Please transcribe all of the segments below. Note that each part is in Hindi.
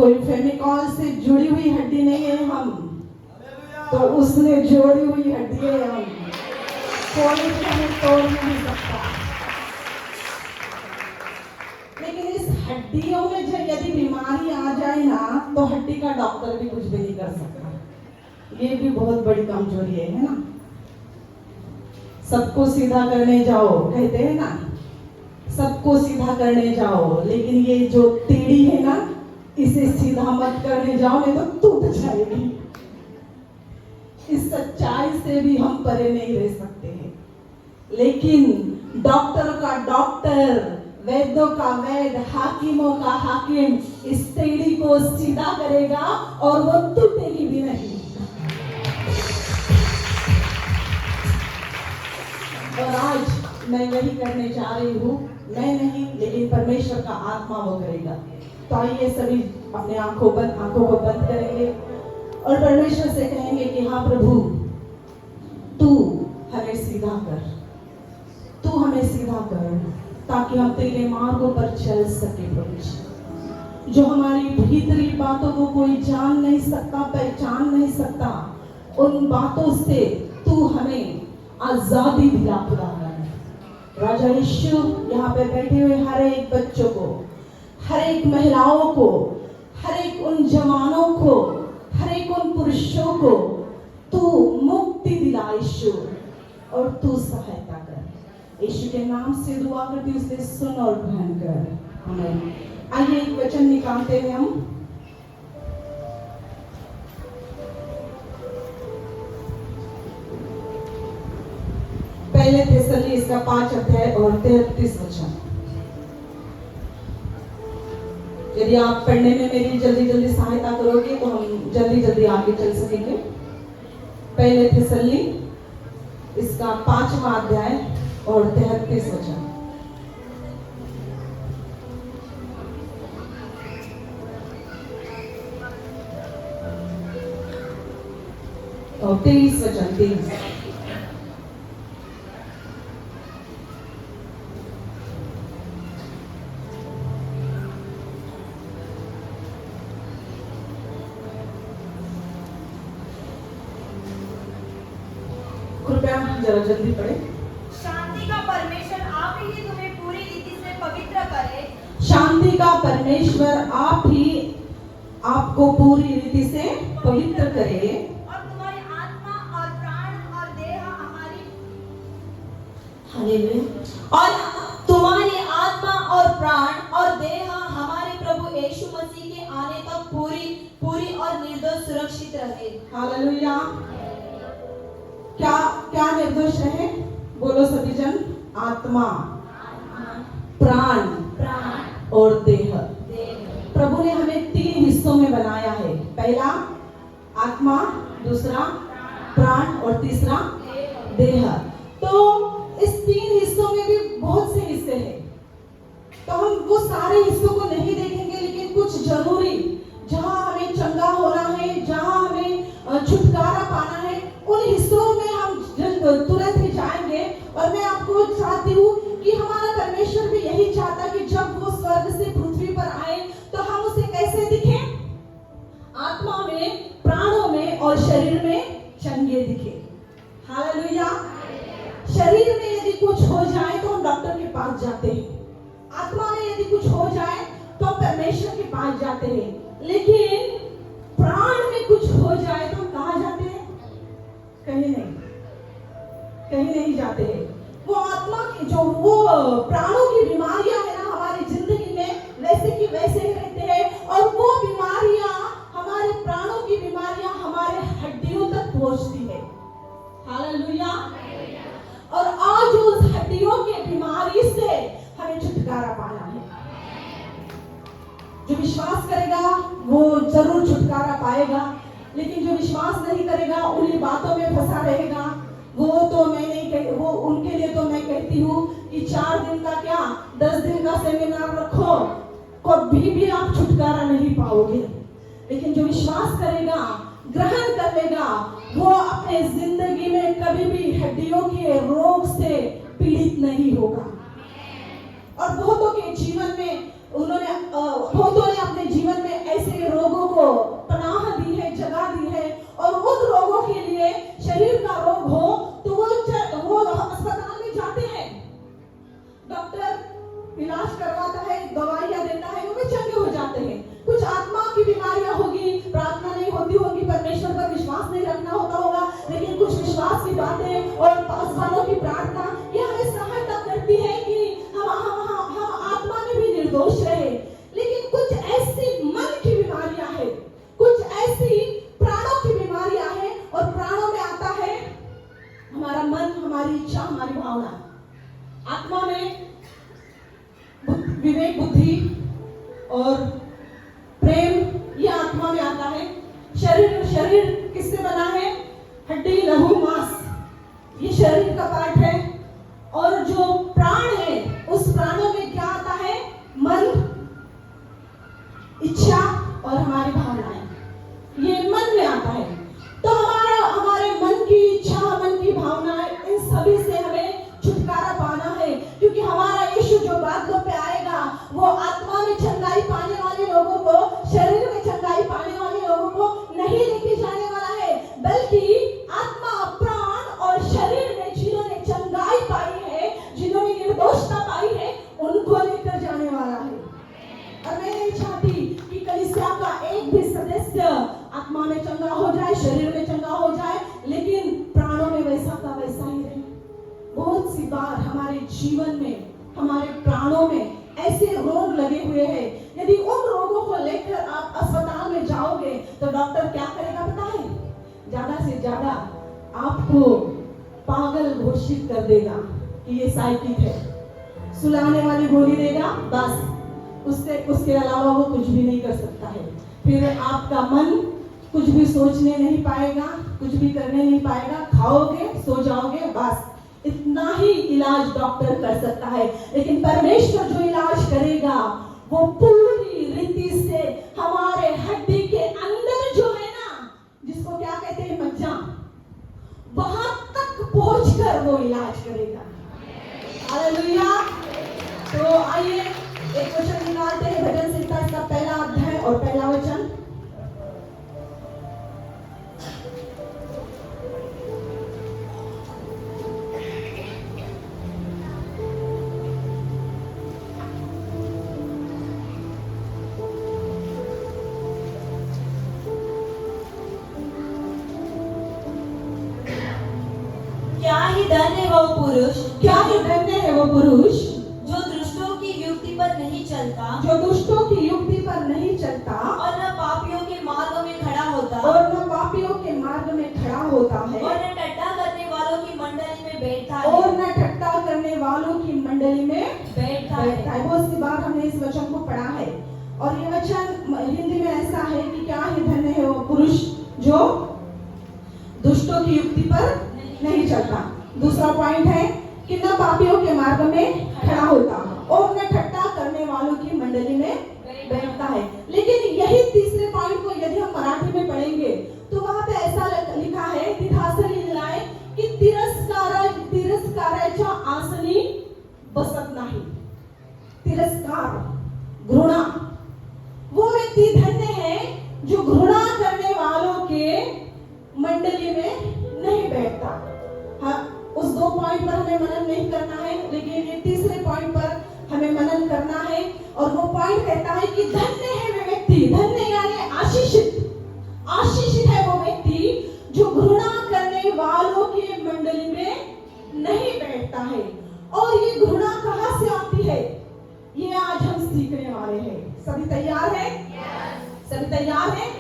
कोई फेविकॉल से जुड़ी हुई हड्डी नहीं है हम, तो उसने जोड़ी हुई हड्डी है हम, कोई भी हमें तोड़ नहीं सकता। लेकिन इस हड्डियों में यदि बीमारी आ जाए ना, तो हड्डी का डॉक्टर भी कुछ भी नहीं कर सकता। ये भी बहुत बड़ी कमजोरी है ना। सबको सीधा करने जाओ कहते हैं ना, सबको सीधा करने जाओ, लेकिन ये जो टेढ़ी है ना, इसे सीधा मत करने जाओ, नहीं तो टूट जाएगी। इस सच्चाई से भी हम परे नहीं रह सकते हैं। लेकिन डॉक्टर का डॉक्टर, वैद्यों का वैद्य, हाकिमों का हाकिम इस टेढ़ी को सीधा करेगा और वो टूटेगी भी नहीं। और आज मैं वही करने जा रही हूँ, मैं नहीं लेकिन परमेश्वर का आत्मा वो करेगा। तो आइए सभी अपने आंखों को बंद करेंगे और परमेश्वर से कहेंगे कि हाँ प्रभु, तू हमें सीधा कर, तू हमें सीधा कर, ताकि हम तेरे मार्गों पर चल सके। प्रभु, जो हमारी भीतरी बातों को कोई जान नहीं सकता, पहचान नहीं सकता, उन बातों से तू हमें आजादी दिला पुराना। राजा यीशु, यहाँ पे बैठे हुए हर एक बच्चों को, हर एक महिलाओं को, हर एक उन जवानों को, हर एक उन पुरुषों को तू मुक्ति दिला यीशु, और तू सहायता कर। यीशु के नाम से दुआ करती हूँ, उसे सुन और ग्रहण कर। आमीन। आइए एक वचन निकालते हैं हम। पहले थिस्सलुनीकि इसका 5 अध्याय और 33 वचन। यदि आप पढ़ने में मेरी जल्दी जल्दी सहायता करोगे तो हम जल्दी जल्दी आगे चल सकेंगे। पहले थिस्सलुनीकि इसका 5वां अध्याय और 33 वचन। और 23 वचन। 23 कृपया जरा जल्दी पढ़े। शांति का परमेश्वर आप ही तुम्हें पूरी रीति से पवित्र करे। शांति का परमेश्वर आप ही आपको पूरी रीति से पवित्र करे, और तुम्हारी आत्मा और प्राण और देह हमारी और तुम्हारी आत्मा और प्राण और देह हमारे प्रभु यीशु मसीह के आने तक पूरी और निर्दोष सुरक्षित रहे। हालेलुया। क्या निर्दोष रहे? बोलो सभी जन। आत्मा, प्राण और देह। प्रभु ने हमें 3 हिस्सों में बनाया है। पहला आत्मा, दूसरा प्राण और तीसरा देह। तो इस 3 हिस्सों में भी बहुत से हिस्से हैं, तो हम वो सारे हिस्सों को नहीं देखेंगे, लेकिन कुछ जरूरी जहां हमें चंगा होना है, जहां हमें छुटकारा पाना है, उन हिस्सों में हम तुरंत ही जाएंगे। और मैं आपको चाहती हूँ कि हमारा परमेश्वर भी यही चाहता कि जब वो स्वर्ग से पृथ्वी पर आए तो हम उसे कैसे दिखें? आत्मा में, प्राणों में और शरीर में चंगे दिखे। हालेलुया। शरीर में यदि कुछ हो जाए तो हम डॉक्टर के पास जाते हैं, आत्मा में यदि कुछ हो जाए तो हम परमेश्वर के पास जाते हैं, लेकिन प्राण में कुछ हो जाए तो हम कहाँ जाते हैं? कहीं नहीं जाते हैं। वो आत्मा की जो वो प्राणों की बीमारियां है ना हमारी जिंदगी में, वैसे की वैसे ही रहते हैं, और वो बीमारियां, हमारे प्राणों की बीमारियां हमारे हड्डियों तक पहुंचती है। हालेलुया। और आज उस हड्डियों की बीमारी से हमें छुटकारा पाना है। जो विश्वास करेगा वो जरूर छुटकारा पाएगा, लेकिन जो विश्वास नहीं करेगा, उन्हीं बातों में फंसा रहेगा, वो तो मैं नहीं कह, वो उनके लिए तो मैं कहती हूँ कि 4 दिन का क्या 10 दिन का सेमिनार रखो, कभी भी आप छुटकारा नहीं पाओगे। लेकिन जो विश्वास करेगा, ग्रहण कर लेगा, वो अपने जिंदगी में कभी भी हड्डियों के रोग से पीड़ित नहीं होगा। और बहुतों के जीवन में बहुतों ने अपने जीवन में ऐसे और प्रेम ये आत्मा में आता है। शरीर किससे बना है? हड्डी, लहू, मांस, ये शरीर का पार्ट है। और जो प्राण है, उस प्राणों में क्या आता है? मन, इच्छा और हमारी भावनाएं, ये मन में आता है। तो हमारे मन की इच्छा, मन की भावनाएं, इन सभी से हमें छुटकारा पाना है, क्योंकि हमारा यीशु जो बादलों पे आएगा वो आत्मा में चंगाई पाने वाले लोगों को, शरीर में चंगाई पाने वाले लोगों को नहीं लेके जाने वाला है, बल्कि आत्मा, प्राण और शरीर में जिन्होंने चंगाई पाई है, जिन्होंने निर्दोषता पाई है, उनको लेकर जाने वाला है। और मैं नहीं चाहती कि कलीसिया का एक भी सदस्य आत्मा में चंगा हो जाए, शरीर में चंगा हो जाए, लेकिन प्राणों में वैसा का वैसा ही रहे। बहुत सी बार हमारे जीवन में, हमारे प्राणों में ऐसे रोग लगे हुए हैं। यदि उन रोगों को लेकर आप अस्पताल में जाओगे तो डॉक्टर क्या करेगा पता है? ज्यादा से ज्यादा आपको पागल घोषित कर देगा कि ये साइकिक है, सुलाने वाली गोली देगा, बस उसके अलावा वो कुछ भी नहीं कर सकता है। फिर आपका मन कुछ भी सोचने नहीं पाएगा, कुछ भी करने नहीं पाएगा, खाओगे, सो जाओगे, बस इतना ही इलाज डॉक्टर कर सकता है। लेकिन परमेश्वर जो इलाज करेगा वो पूरी रीति से हमारे हड्डी के अंदर जो है ना, जिसको क्या कहते हैं, मज्जा, वहां तक पहुंचकर वो इलाज करेगा। हालेलुया। तो आइए एक वचन निकालते हैं, भजन संहिता इसका पहला अध्याय और पहला वचन। क्या ही धन्य है वो पुरुष, क्या ही धन्य है वो पुरुष जो दुष्टों की युक्ति पर नहीं चलता, जो दुष्टों की युक्ति पर नहीं चलता, और न पापियों के मार्ग में खड़ा होता, और न पापियों के मार्ग में खड़ा होता है, और न ठट्ठा करने वालों की मंडली में बैठता है, और न ठट्ठा करने वालों की मंडली में बैठता बैठता है। है। बहुत सी बार हमने इस वचन को पढ़ा है, और ये वचन हिंदी में ऐसा है कि क्या ही धन्य है वो पुरुष जो दुष्टों की युक्ति पर नहीं चलता। दूसरा पॉइंट है कि न पापियों के मार्ग में खड़ा होता और न ठट्ठा करने वालों की मंडली में बैठता है। लेकिन यही तीसरे पॉइंट को यदि हम मराठी में पढ़ेंगे तो वहां पे ऐसा लिखा है, तिथासर लिहिलेलं आहे की तिरस्काराच्या आसनी बसत नाही। तिरस्कार, घृणा, वो व्यक्ति धन्य है जो घृणा करने वालों के मंडली में नहीं बैठता। हाँ, उस दो पॉइंट पर हमें मनन नहीं करना है, लेकिन ये तीसरे पॉइंट पर हमें मनन करना है। और वो पॉइंट कहता है कि धन्य है वे व्यक्ति, धन्य यानी आशीषित है वो व्यक्ति जो घृणा करने वालों की मंडली में नहीं बैठता है। और ये घृणा कहाँ से आती है, ये आज हम सीखने वाले हैं। सभी तैयार हैं? सभी तैयार हैं?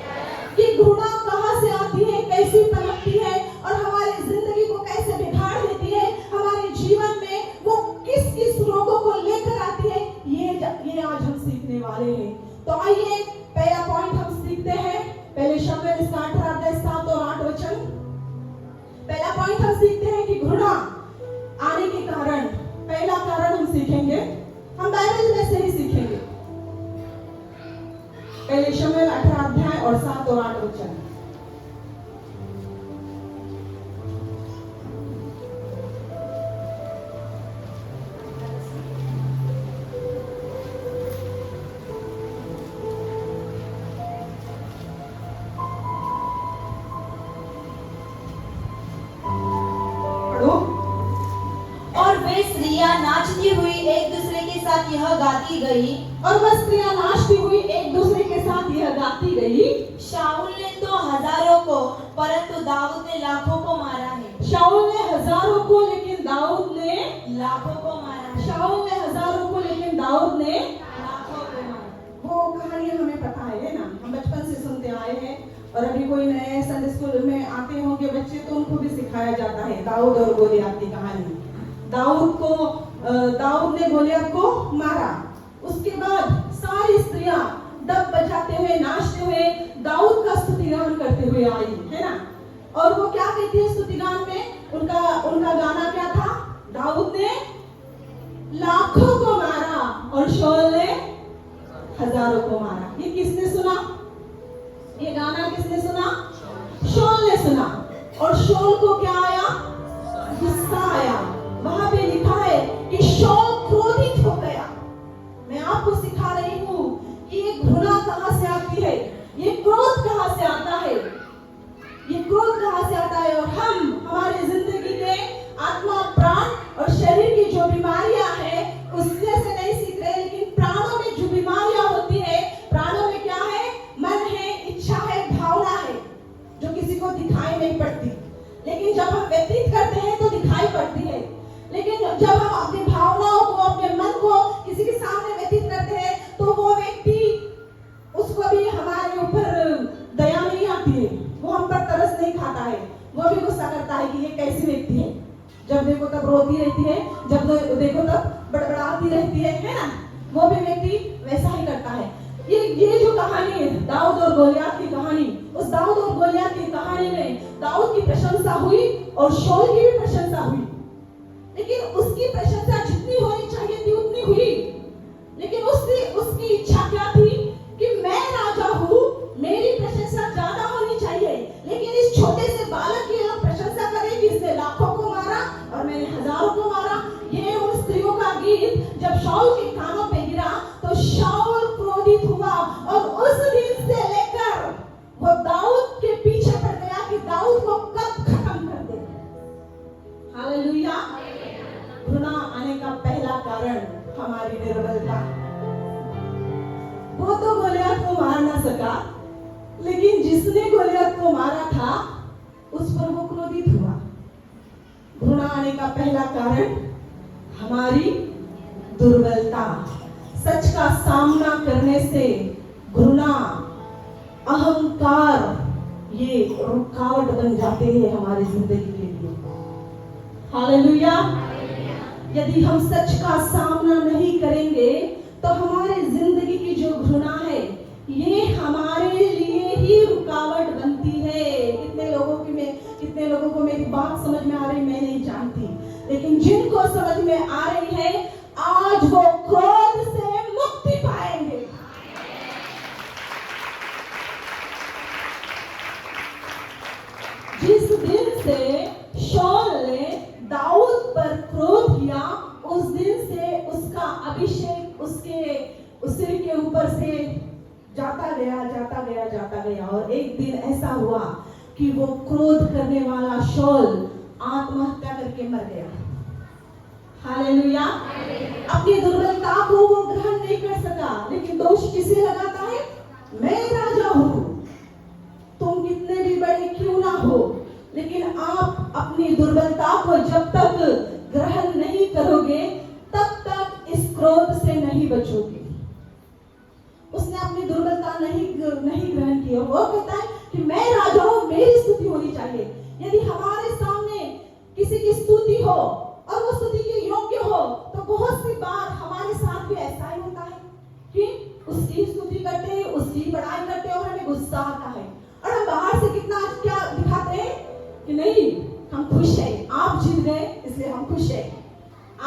कि घृणा कहाँ से आती है, कैसी पनपती है और हमारी जिंदगी को कैसे बिगाड़ देती है, हमारे जीवन में वो किस किस रोगों को लेकर आती है, ये आज हम सीखने वाले हैं। तो आइए पहला पॉइंट हम सीखते हैं। पहले शमूएल इसका 18 अध्याय 7 और 8 वचन। पहला पॉइंट हम सीखते हैं कि घृणा आने के कारण, पहला कारण हम सीखेंगे, हम बाइबल में से ही सीखेंगे। पहले शमूएल 18 अध्याय और 7 और 8 वचन। और वे स्त्रियां नाचती हुई एक दूसरे के साथ यह गाती गई, और वह स्त्रियां नाचती हुई एक दूसरे के साथ यह गाती गई, शाऊल ने तो हजारों को परंतु दाऊद ने लाखों को मारा है। शाऊल ने हजारों को लेकिन दाऊद ने लाखों को मारा है। शाऊल ने हजारों को लेकिन दाऊद ने लाखों को मारा। वो कहानी हमें पता है ना, हम बचपन से सुनते आए हैं। और अभी कोई नए संडे स्कूल में आते होंगे बच्चे तो उनको भी सिखाया जाता है दाऊद और गोलियत की कहानी। दाऊद ने गोलियत को मारा, उसके बाद सारी स्त्रियां डब बजाते हुए, नाचते हुए दाऊद का स्तुतिगान करते हुए आई, है ना। और वो क्या कहती है स्तुतिगान में? उनका गाना क्या था? दाऊद ने लाखों को मारा और शाऊल ने हजारों को मारा। ये किसने सुना? ये गाना किसने सुना? शाऊल ने सुना। और शाऊल को क्या आया? गुस्सा आया। वहां पे लिखा है कि शाऊल क्रोधित हो गया। मैं आपको सिखा रही हूँ कि ये घृणा कहां से आती है, ये क्रोध कहां से आता है, ये क्रोध कहां से आता है। और हम हमारी जिंदगी के आत्मा, प्राण और शरीर की जो बीमारियां हैं उससे से नहीं सीख रहे, लेकिन प्राणों में जो बीमारियां होती है, प्राणों में क्या है? मन है, इच्छा है, भावना है, जो किसी को दिखाई नहीं पड़ती, लेकिन जब हम व्यतीत करते हैं तो दिखाई पड़ती है। लेकिन जब हम अपनी भावनाओं को, अपने मन को किसी के सामने व्यतीत करते हैं तो वो व्यक्ति, उसको भी हमारे ऊपर दया नहीं आती है, वो हम पर तरस नहीं खाता है, वो भी गुस्सा करता है कि ये कैसी व्यक्ति है, जब देखो तब रोती रहती है, जब देखो तब बड़बड़ाती रहती है ना। वो भी व्यक्ति वैसा ही करता है। ये जो कहानी है दाऊद और गोलियत की कहानी, उस दाऊद और गोलियत की कहानी में दाऊद की प्रशंसा हुई और शाऊल की भी प्रशंसा हुई, लेकिन उसकी प्रशंसा जितनी होनी चाहिए थी उतनी हुई, लेकिन उसकी इच्छा क्या थी कि मैं राजा हूँ, मेरी प्रशंसा ज्यादा होनी चाहिए। लेकिन इस छोटे से बालक की लोग प्रशंसा करें कि इसने लाखों को मारा और मैंने हजारों को मारा। ये उन स्त्रियों का गीत जब शाऊल के कानों पे गिरा तो शाऊल क्रोधित हुआ और उस दिन से लेकर वो दाऊद के पीछे पड़ गया कि दाऊद को कब खत्म कर दे। हालेलुया। घृणा आने का पहला कारण हमारी निर्बलता। वो तो गोलियत को मार ना सका, लेकिन जिसने गोलियत को मारा था उस पर वो क्रोधित हुआ। घृणा आने का पहला कारण हमारी दुर्बलता। सच का सामना करने से घृणा, अहंकार ये रुकावट बन जाते हैं हमारी जिंदगी के लिए। हालेलुया। यदि हम सच का सामना नहीं करेंगे तो हमारे जिंदगी की जो घृणा है ये हमारे लिए ही रुकावट बनती है। कितने लोगों को मेरी बात समझ में आ रही मैं नहीं जानती, लेकिन जिनको समझ में आ रही है आज वो क्रोध से मुक्ति पाएंगे। जिस दिन से शाऊल ने दाऊद पर क्रोध किया उस दिन से उसका अभिषेक उसके सिर के ऊपर से जाता गया और एक दिन ऐसा हुआ कि वो क्रोध करने वाला शाऊल आत्महत्या करके मर गया। हालेलुया। अपनी दुर्बलता को वो ग्रहण नहीं कर सका, लेकिन दोष किसे लगाता है? मैं राजा हूं, तुम कितने भी बड़े क्यों ना हो, लेकिन आप अपनी दुर्बलता को जब तक ग्रहण नहीं करोगे तब तक इस क्रोध से नहीं बचोगे। उसने अपनी दुर्बलता नहीं ग्रहण की। वो कहता है कि मैं राजा हूं, मेरी स्तुति होनी चाहिए। यदि हमारे सामने किसी की स्तुति हो और वो स्तुति के योग्य हो तो बहुत सी बार हमारे साथ भी ऐसा ही होता है कि उसकी स्तुति करते हैं, उसकी बड़ाई करते हैं और हमें गुस्सा आता है और हम बाहर से कितना क्या दिखाते हैं कि नहीं हम खुश हैं, आप जीत गए इसलिए हम खुश हैं,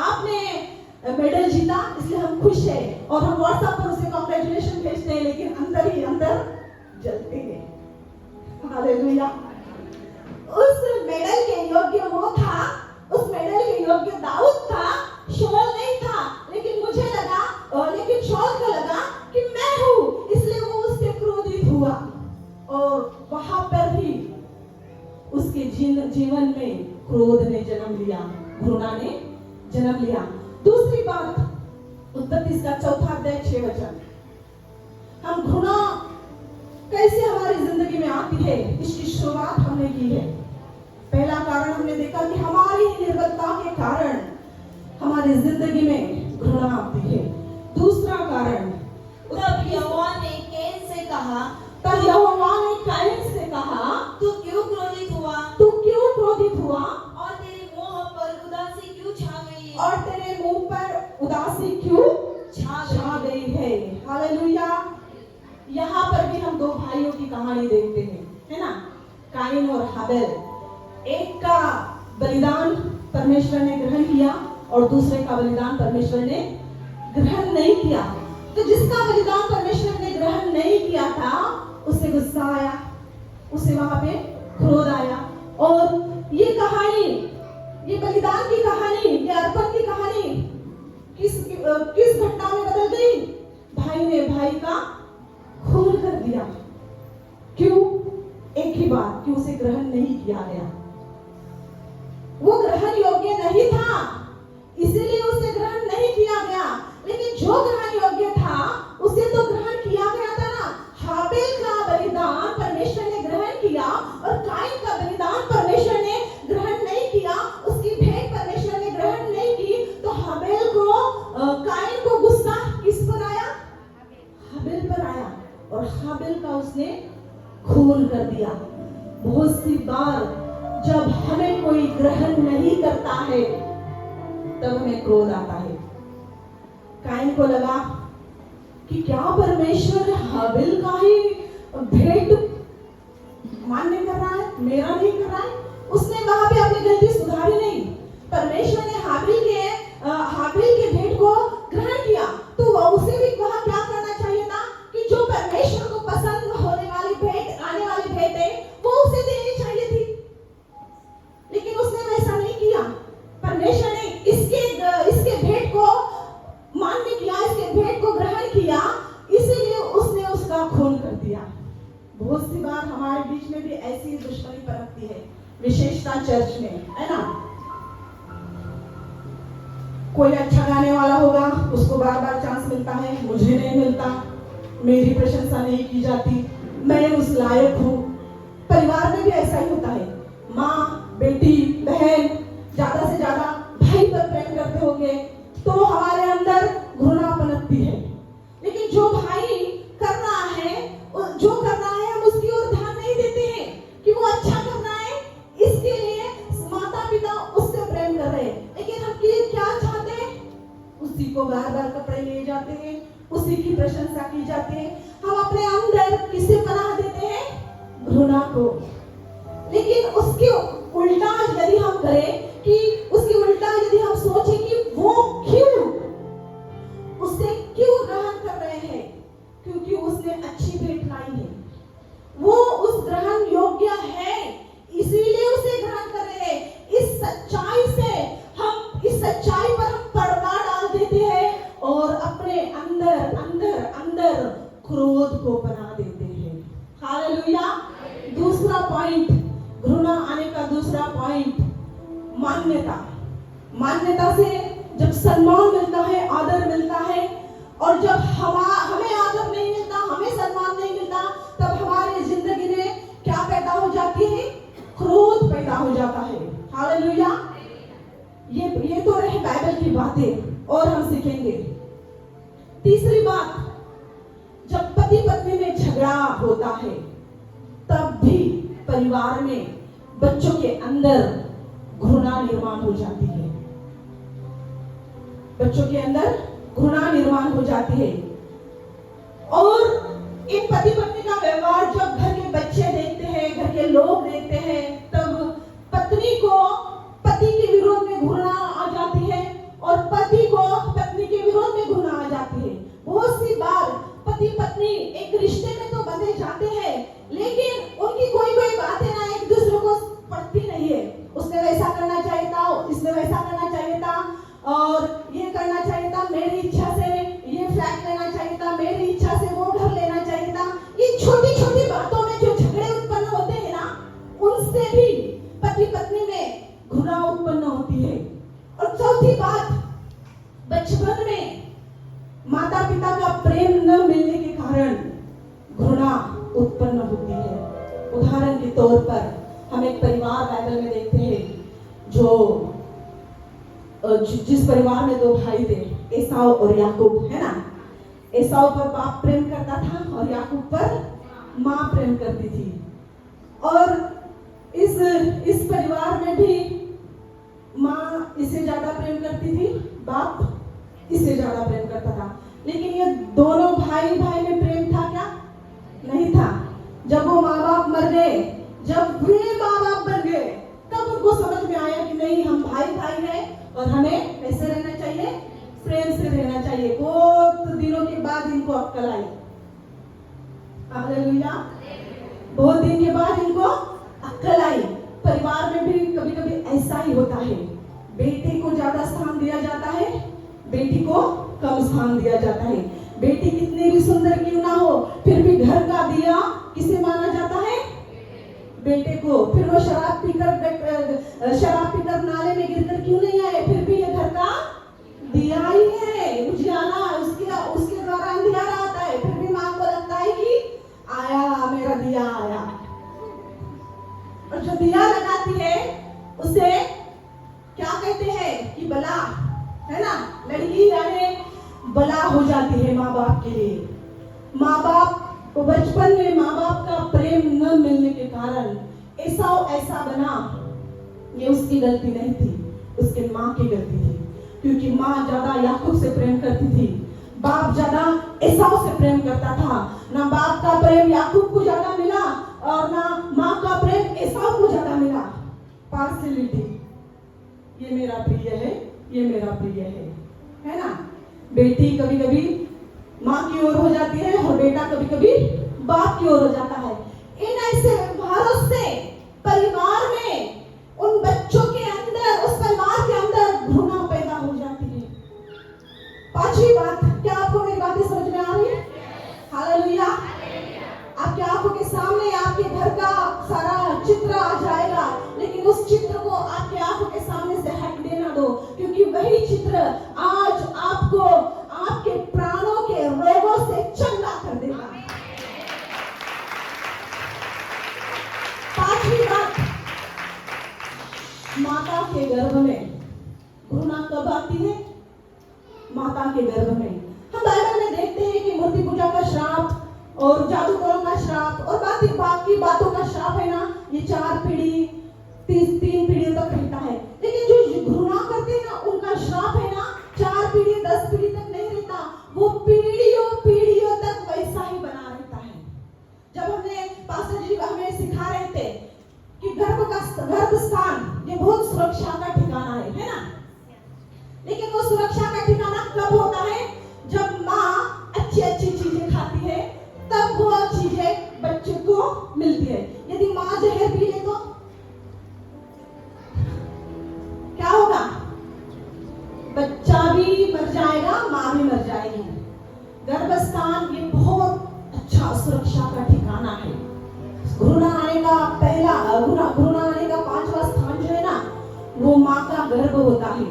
आपने मेडल जीता इसलिए हम खुश हैं, और हम व्हाट्सएप पर उसे कांग्रेचुलेशन भेजते हैं, लेकिन अंदर ही अंदर जलते हैं। हालेलुया। उस मेडल के योग्य वो था, उस मेडल के योग्य दाऊद था, शाऊल नहीं था। लेकिन शाऊल को लगा कि मैं हूं, इसलिए वो उससे क्रोधित हुआ और वहां पर ही उसके जीवन में क्रोध ने जन्म लिया, घृणा ने जन्म लिया। दूसरी बात, उत्पत्ति का 4 अध्याय 6 वचन। हम घृणा कैसे हमारी जिंदगी में आती है, इसकी शुरुआत हमने की है। पहला कारण हमने देखा कि हमारी निर्बलता के कारण हमारी जिंदगी में घृणा आती है। दूसरा कारण, तब यहोवा ने कैन से कहा, तू क्यों क्रोधित हुआ और तेरे मुंह पर उदासी क्यों छा गई है? और तेरे मुंह पर उदासी क्यों छा गई है। हालेलुया। भी हम दो भाइयों की कहानी देखते हैं, है ना, काइन और हाबिल। एक का बलिदान परमेश्वर ने ग्रहण किया और दूसरे का बलिदान परमेश्वर ने ग्रहण नहीं किया। तो जिसका बलिदान परमेश्वर ने ग्रहण नहीं किया था उसे गुस्सा आया, उसे वहां पे क्रोध आया। और ये कहानी, ये बलिदान की कहानी, ये अर्पण की कहानी किस घटना में बदल गई? भाई ने भाई का खून कर दिया। क्यों? एक ही बात कि उसे ग्रहण नहीं किया गया। वो ग्रहण योग्य नहीं था, इसीलिए उसे ग्रहण नहीं किया गया। लेकिन जो ग्रहण योग्य था उसे तो ग्रहण किया गया था ना। हाबिल का बलिदान परमेश्वर ने ग्रहण किया और काइन का बलिदान परमेश्वर ने ग्रहण नहीं किया। उसकी भेंट परमेश्वर ने ग्रहण नहीं की। तो हाबिल को, काइन को गुस्सा किस पर आया? हाबिल पर आया और हाबिल का उसने खून कर दिया। बहुत सी बार जब हमें कोई ग्रहण नहीं करता है तब हमें क्रोध आता है। काइन को लगा कि क्या परमेश्वर हाबिल का ही भेंट मान्य कर रहा है, मेरा नहीं कर रहा है? उसने वहां पे अपनी गलती सुधारी नहीं। परमेश्वर ने हाबिल के भेंट को ग्रहण किया तो उसे भी वहां क्या करना चाहिए था कि जो परमेश्वर को पसंद होने वाली भेंट, आने वाली भेंट है, वो उसे देनी चाहिए थी। लेकिन उसने वैसा नहीं किया। परमेश्वर ने इसके भेंट को मान्य किया, इसके भेंट को ग्रहण किया, इसीलिए उसने उसका खून कर दिया। बहुत सी बार हमारे बीच में भी ऐसी दुश्मनी पनपती है, विशेषता चर्च में, है ना। कोई अच्छा गाने वाला होगा, उसको बार बार चांस मिलता है, मुझे नहीं मिलता, मेरी प्रशंसा नहीं की जाती, मैं उस लायक हूँ। परिवार में भी ऐसा ही होता है। माँ, बेटी, बहन ज्यादा से ज्यादा भाई पर प्रेम करते होंगे तो हमारे अंदर घृणा पनपती है। लेकिन जो भाई कर रहा है, हम उसकी ओर ध्यान नहीं देते हैं कि वो अच्छा कर रहा है, इसके लिए माता पिता उससे प्रेम कर रहे हैं। लेकिन हम क्या चाहते हैं? उसी को बार बार कपड़े लिए जाते हैं, उसी की प्रशंसा की जाती है। हम अपने अंदर किसे पनाह देते हैं? घृणा को। लेकिन उसके उल्टा यदि हम करें कि उसकी उल्टा यदि हम सोचें कि वो उसे क्यों ग्रहण कर रहे हैं? क्योंकि उसने अच्छी भेंट लाई है, वो उस ग्रहण योग्य है, इसीलिए उसे ग्रहण कर रहे हैं। इस सच्चाई पर हम पर्दा डाल देते हैं और अपने अंदर क्रोध को बना देते हैं। हालेलुया। दूसरा पॉइंट, घृणा आने का दूसरा पॉइंट, मान्यता से जब सम्मान मिलता है, आदर मिलता है, और जब हमें आदर नहीं मिलता, हमें सम्मान नहीं मिलता, तब हमारी जिंदगी में क्या पैदा हो जाती है? क्रोध पैदा हो जाता है। हालेलुया। ये तो रहे बाइबल की बातें, और हम सीखेंगे। तीसरी बात, जब पति पत्नी में झगड़ा होता है तब भी परिवार में बच्चों के अंदर घृणा निर्माण हो जाती है। बच्चों के अंदर घृणा निर्माण हो जाती है। और इन पति पत्नी का व्यवहार जब घर के बच्चे देखते हैं, घर के लोग देखते हैं, तब पत्नी को पति के विरोध में घृणा आ जाती है और पति को पत्नी के विरोध में घृणा आ जाती है। बहुत सी बार पति पत्नी एक रिश्ते में तो बंधे जाते हैं, लेकिन उनकी कोई बातें ना एक दूसरे को पड़ती नहीं है। उसने वैसा करना चाहिए था, इसने वैसा करना चाहिए था, और ये करना चाहिए था, मेरी इच्छा से ये फ्लैट लेना चाहिए था, मेरी इच्छा से वो घर लेना चाहिए था। ये छोटी छोटी बातों में जो झगड़े उत्पन्न होते हैं ना, उनसे भी पति पत्नी में घृणा उत्पन्न होती है। और चौथी बात, बचपन में माता पिता का प्रेम न मिलने के कारण घृणा उत्पन्न होती है। उदाहरण के तौर पर हम एक परिवार बाइबल में देखते हैं जिस परिवार में दो भाई थे, एसाव और याकूब, है ना। एसाव पर बाप प्रेम करता था और याकूब पर माँ प्रेम करती थी। और इस परिवार में भी माँ इसे ज्यादा प्रेम करती थी, बाप इसे ज्यादा प्रेम करता था। लेकिन ये दोनों भाई में प्रेम था क्या? नहीं भाई है और हमें कैसे रहना चाहिए, प्रेम से रहना चाहिए। बहुत दिनों के बाद इनको अक्ल आई, हालेलुया, बहुत दिन के बाद इनको अक्ल आई। परिवार में भी कभी कभी ऐसा ही होता है, बेटे को ज्यादा स्थान दिया जाता है, बेटी को कम स्थान दिया जाता है। बेटी कितनी भी सुंदर क्यों ना हो, फिर भी घर का दिया किसे माना जाता है, बेटे को। फिर वो शराब पीकर नाले में गिरकर क्यों नहीं आए, फिर भी ये घर का दिया ही है, उजियाला उसके द्वारा अंधियारा आता है, फिर भी माँ को लगता है कि आया मेरा दिया आया। और जो दिया लगाती है उसे क्या कहते हैं कि बला, है ना, लड़की यानी बला हो जाती है माँ बाप के लिए। माँ बाप को बचपन में माँ बाप का प्रेम न मिलने के कारण एसाव ऐसा बना, ये उसकी गलती नहीं थी, उसके माँ की गलती थी। क्योंकि माँ ज्यादा याकूब से प्रेम करती थी, बाप ज्यादा एसाव से प्रेम करता था। ना बाप का प्रेम याकूब को ज्यादा मिला और ना माँ का प्रेम एसाव को ज्यादा मिला। पार्शियलिटी, ये मेरा प्रिय है, ये मेरा प्रिय है ना। बेटी कभी कभी माँ की ओर हो जाती है और बेटा कभी कभी बाप की ओर हो जाता है। इन ऐसे व्यवहारों से परिवार में उन बच्चों के अंदर, उस परिवार के अंदर घृणा पैदा हो जाती है। पांचवी बात, क्या आपको मेरी बातें समझ में आ रही है? हालेलुया। आपकी आंखों के सामने आपके घर का सारा चित्र आ जाएगा, लेकिन उस चित्र को आपके आंखों के सामने से हट देना दो, क्योंकि वही चित्र आज आपको आपके प्राणों के रोगों से चंगा कर देगा। पांचवी बात, माता के गर्भ में घृणा कब आती है? माता के गर्भ में। हम बाइबल में देखते हैं कि मूर्ति पूजा का श्राप और जादूगरों का श्राप और बाकी बातों का श्राप है ना, ये 4 पीढ़ी 3 पीढ़ियों तक रहता है। लेकिन जो घृणा करते हैं ना, उनका श्राप है ना 4 पीढ़ी 10 पीढ़ी तक नहीं रहता, वो पीढ़ियों तक वैसा ही बना रहता है। जब हमने पास्टर जी हमें सिखा रहे थे कि गर्भ स्थान ये बहुत सुरक्षा का ठिकाना है ना, लेकिन वो सुरक्षा का ठिकाना कब होता है? जब माँ अच्छी चीजें खाती है, तब वो चीजें बच्चे को मिलती है। यदि माँ जहर पी ले तो क्या होगा? बच्चा भी मर जाएगा, माँ भी मर जाएगी। गर्भस्थान ये बहुत अच्छा सुरक्षा का ठिकाना है। घृणा आने का पांचवा स्थान जो है ना, वो माँ का गर्भ होता है।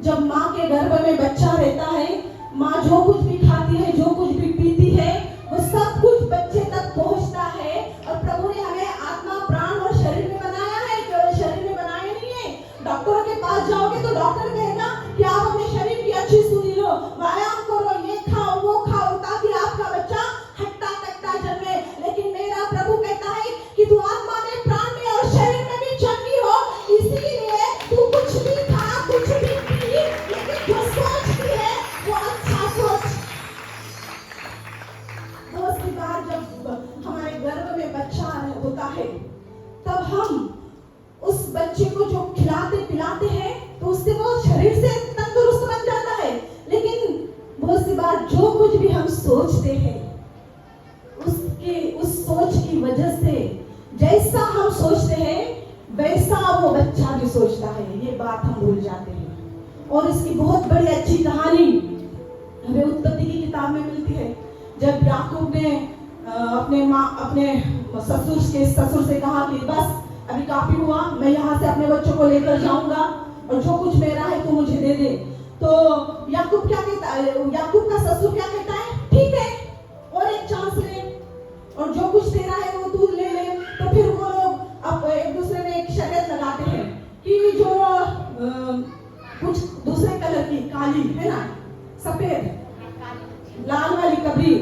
जब माँ के गर्भ में बच्चा रहता है, माँ जो कुछ भी खाती है, जो कुछ भी पीती है, वो सब कुछ बच्चे तक पहुंचता है। और प्रभु ने हमें आत्मा, प्राण और शरीर में बनाया है, केवल शरीर में बनाया नहीं है। डॉक्टरों के पास जाओगे तो डॉक्टर कहेगा कि आप अपने शरीर की अच्छी सुनी लो, व्यायाम करो, ये खाओ वो खाओ, ताकि आपका बच्चा हट्टा कट्टा जन्मे। लेकिन मेरा प्रभु कहता है कि तू आत्मा में, प्राण में और शरीर में भी चंगी हो, इसीलिए तू कुछ भी खा, कुछ भी पी, लेकिन जो सोचती है वो अच्छा सोच। बहुत सी बार जब हमारे गर्भ में बच्चा होता है, तब हम उस बच्चे को जो खिलाते पिलाते हैं, तो उससे वो शरीर से तंदुरुस्त बन जाता है। लेकिन बहुत सी बार जो कुछ भी हम सोचते हैं, उस सोच की वजह से जैसा हम सोचते हैं वैसा वो बच्चा भी सोचता है। ये बात हम भूल जाते हैं। और इसकी बहुत बड़ी अच्छी कहानी हमें उत्पत्ति की किताब में मिलती है। जब याकूब ने अपने ससुर से कहा कि बस अभी काफी हुआ, मैं यहाँ से अपने बच्चों को लेकर जाऊंगा और जो कुछ मेरा है तू मुझे दे दे। तो याकूब क्या कहता है? याकूब का ससुर क्या कहता है? ठीक है, और एक चांस ले, और जो कुछ तेरा है वो तू ले ले। तो फिर वो लोग अब एक दूसरे में एक शर्त लगाते हैं कि जो कुछ दूसरे कलर की, काली है ना, सफेद, लाल वाली कबरी,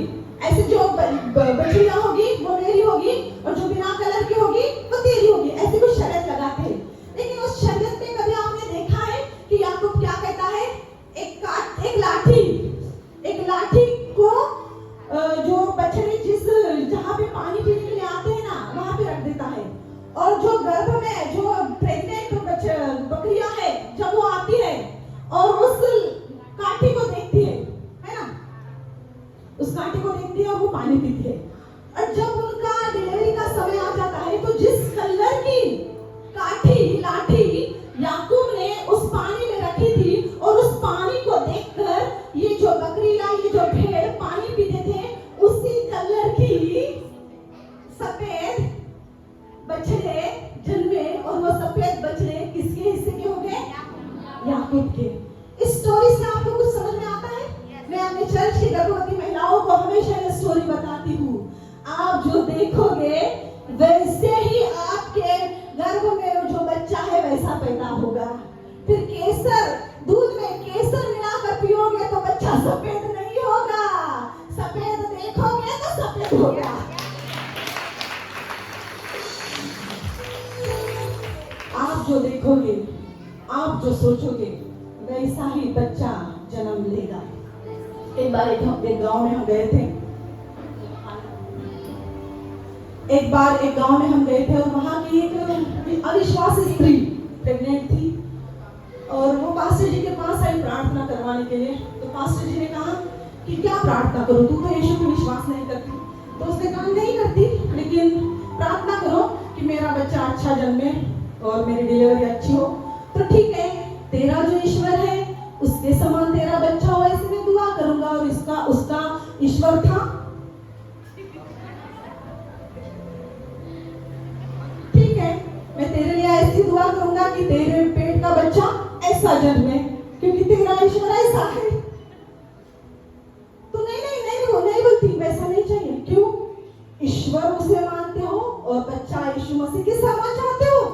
ऐसे जो बछड़ियां होगी वो मेरी होगी और जो बिना कलर की होगी वो तेरी होगी, ऐसे कुछ शर्त लगाते हैं। लेकिन उस शर्त में कभी आपने देखा है कि याकूब क्या कहता है? एक लाठी को जो बछड़े जहाँ पे पानी पीने के लिए आते हैं ना, वहां पे रख देता है। और जो गर्भ में जो प्रेग्नेंट बकरियां है, जब और जब उनका डिलीवरी का समय आ जाता है तो जिस कलर की काठी लाठी याकूब ने उस पानी में रखी थी और उस पानी को देखकर ये जो बकरी या ये जो भेड़ पानी पीते थे उसी कलर की सफेद बछड़े जन्मे और वो सफेद बछड़े किसके हिस्से के हो गए? याकूब के। इस स्टोरी से आपको कुछ समझ में आता है? मैं अपने चर्च की गर्भवती महिलाओं को हमेशा ये स्टोरी बताती हूँ। आप जो देखोगे वैसे ही आपके गर्भ में जो बच्चा है वैसा पैदा होगा। फिर केसर, दूध में केसर मिलाकर पियोगे तो बच्चा सफेद नहीं होगा, सफेद देखोगे तो सफेद होगा। आप जो देखोगे, आप जो सोचोगे वैसा ही बच्चा जन्म लेगा। एक बार एक गांव में हम गए थे। एक बार एक गांव में हम गए थे और वहां की एक अविश्वासी स्त्री प्रेग्नेंट थी और वो पास्टर जी के पास आई प्रार्थना करवाने के लिए। तो पास्टर जी ने कहा कि क्या प्रार्थना करूं, तू तो यीशु पे विश्वास नहीं करती। तो उसने कहा नहीं करती, लेकिन प्रार्थना करो कि मेरा बच्चा अच्छा जन्मे और मेरी डिलीवरी अच्छी हो। तो ठीक है, तेरा जो ईश्वर है उसके समान तेरा बच्चा हो ऐसे मैं दुआ करूंगा। और उसका ईश्वर था, ठीक है, मैं तेरे लिए ऐसी दुआ करूंगा कि तेरे पेट का बच्चा ऐसा जन्मे क्योंकि तेरा ईश्वर ऐसा है। तो नहीं बोलती, वैसा नहीं चाहिए। क्यों? ईश्वर उसे मानते हो और बच्चा यीशु मसीह के समान चाहते हो।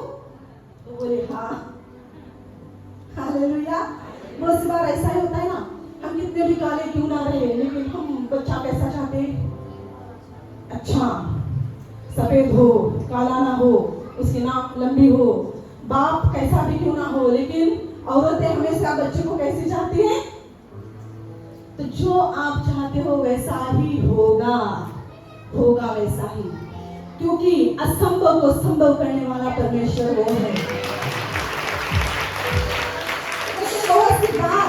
तो बोले हाँ, हालेलुया। बहुत सी बार ऐसा ही होता है ना, हम कितने भी काले क्यों ना रहे लेकिन हम बच्चा कैसा चाहते हैं? अच्छा, सफेद हो, काला ना हो, उसकी नाक लंबी हो, बाप कैसा भी क्यों ना हो, लेकिन औरतें हमेशा बच्चे को कैसे चाहती हैं? तो जो आप चाहते हो वैसा ही होगा वैसा ही, क्योंकि असंभव को संभव करने वाला परमेश्वर वो है। बहुत सी बार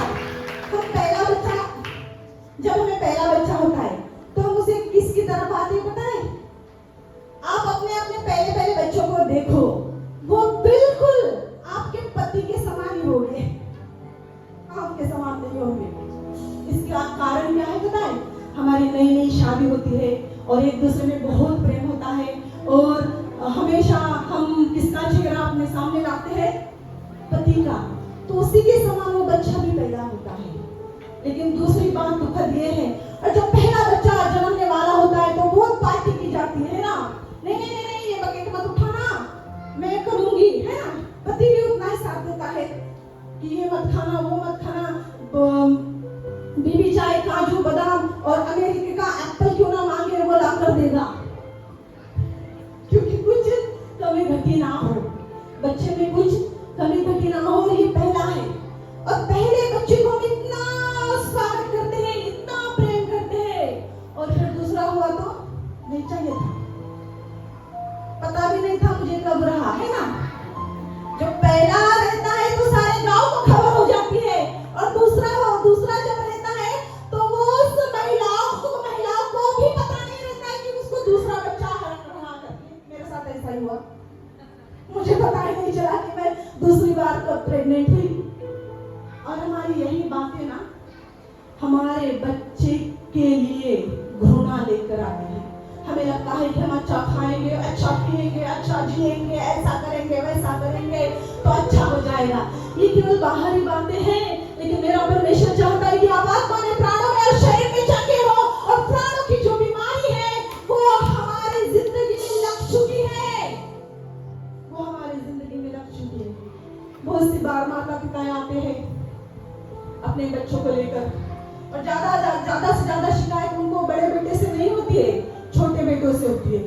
हम पहला बच्चा, जब हमें पहला बच्चा होता है तो हम उसे किसकी तरफ आते हैं पता है? आप अपने पहले बच्चों को देखो, वो बिल्कुल आपके पति के समान ही होंगे, आपके समान नहीं होंगे। इसका कारण क्या है पता है? हमारी नई शादी होती है और एक दूसरे में बहुत प्रेम होता है और हमेशा हम किसका चेहरा अपने सामने लाते हैं? पति का। तो उसी के समान वो बच्चा भी पैदा होता है। लेकिन दूसरी बात दुखद ये है, और जब पहला बच्चा जन्मने वाला होता है तो बहुत पार्टी की जाती है ना, नहीं ये बकेट मत उठाना, मैं करूंगी, है ना। पति भी उतना ही साथ देता है कि ये मत खाना, वो मत खाना, बीबी चाहे काजू बादाम और अमेरिका का एप्पल क्यों ना मांगे वो ला कर देगा, क्योंकि कुछ कमी घटी ना हो, बच्चे में कुछ कमी घटी ना हो। ये पहला है और पहले बच्चे को हम इतना स्वागत करते हैं, इतना प्रेम करते हैं, और फिर दूसरा हुआ तो नहीं चाहिए था, पता भी नहीं था मुझे कब रहा, है ना। जब पहला रहता है तो सारे गांव को खबर हो जाती है, और दूसरा जब रहता है तो वो उस महिलाओं को भी पता नहीं रहता है कि उसको दूसरा बच्चा रहा करके। मेरे साथ ऐसा ही हुआ, मुझे पता ही नहीं चला कि मैं दूसरी बार कब प्रेग्नेंट हुई। और हमारी यही बातें ना हमारे बच्चे के लिए घृणा लेकर आती है। हमें लगता है कि हम अच्छा खाएंगे, अच्छा पिएंगे, अच्छा जिएंगे, ऐसा करेंगे, वैसा करेंगे तो अच्छा हो जाएगा। ये केवल बाहरी बातें हैं, लेकिन मेरा परमेश्वर चाहता है कि आप आत्मा में, प्राणों में और शरीर में चंगे हो, और प्राणों की जो बीमारी है वो हमारी जिंदगी में लग चुकी है, वो हमारी जिंदगी में लग चुकी है। बहुत सी बार माता पिता आते हैं अपने बच्चों को लेकर, और ज्यादा से ज्यादा शिकायत उनको बड़े बेटे से नहीं होती है, छोटे बेटों से होती है।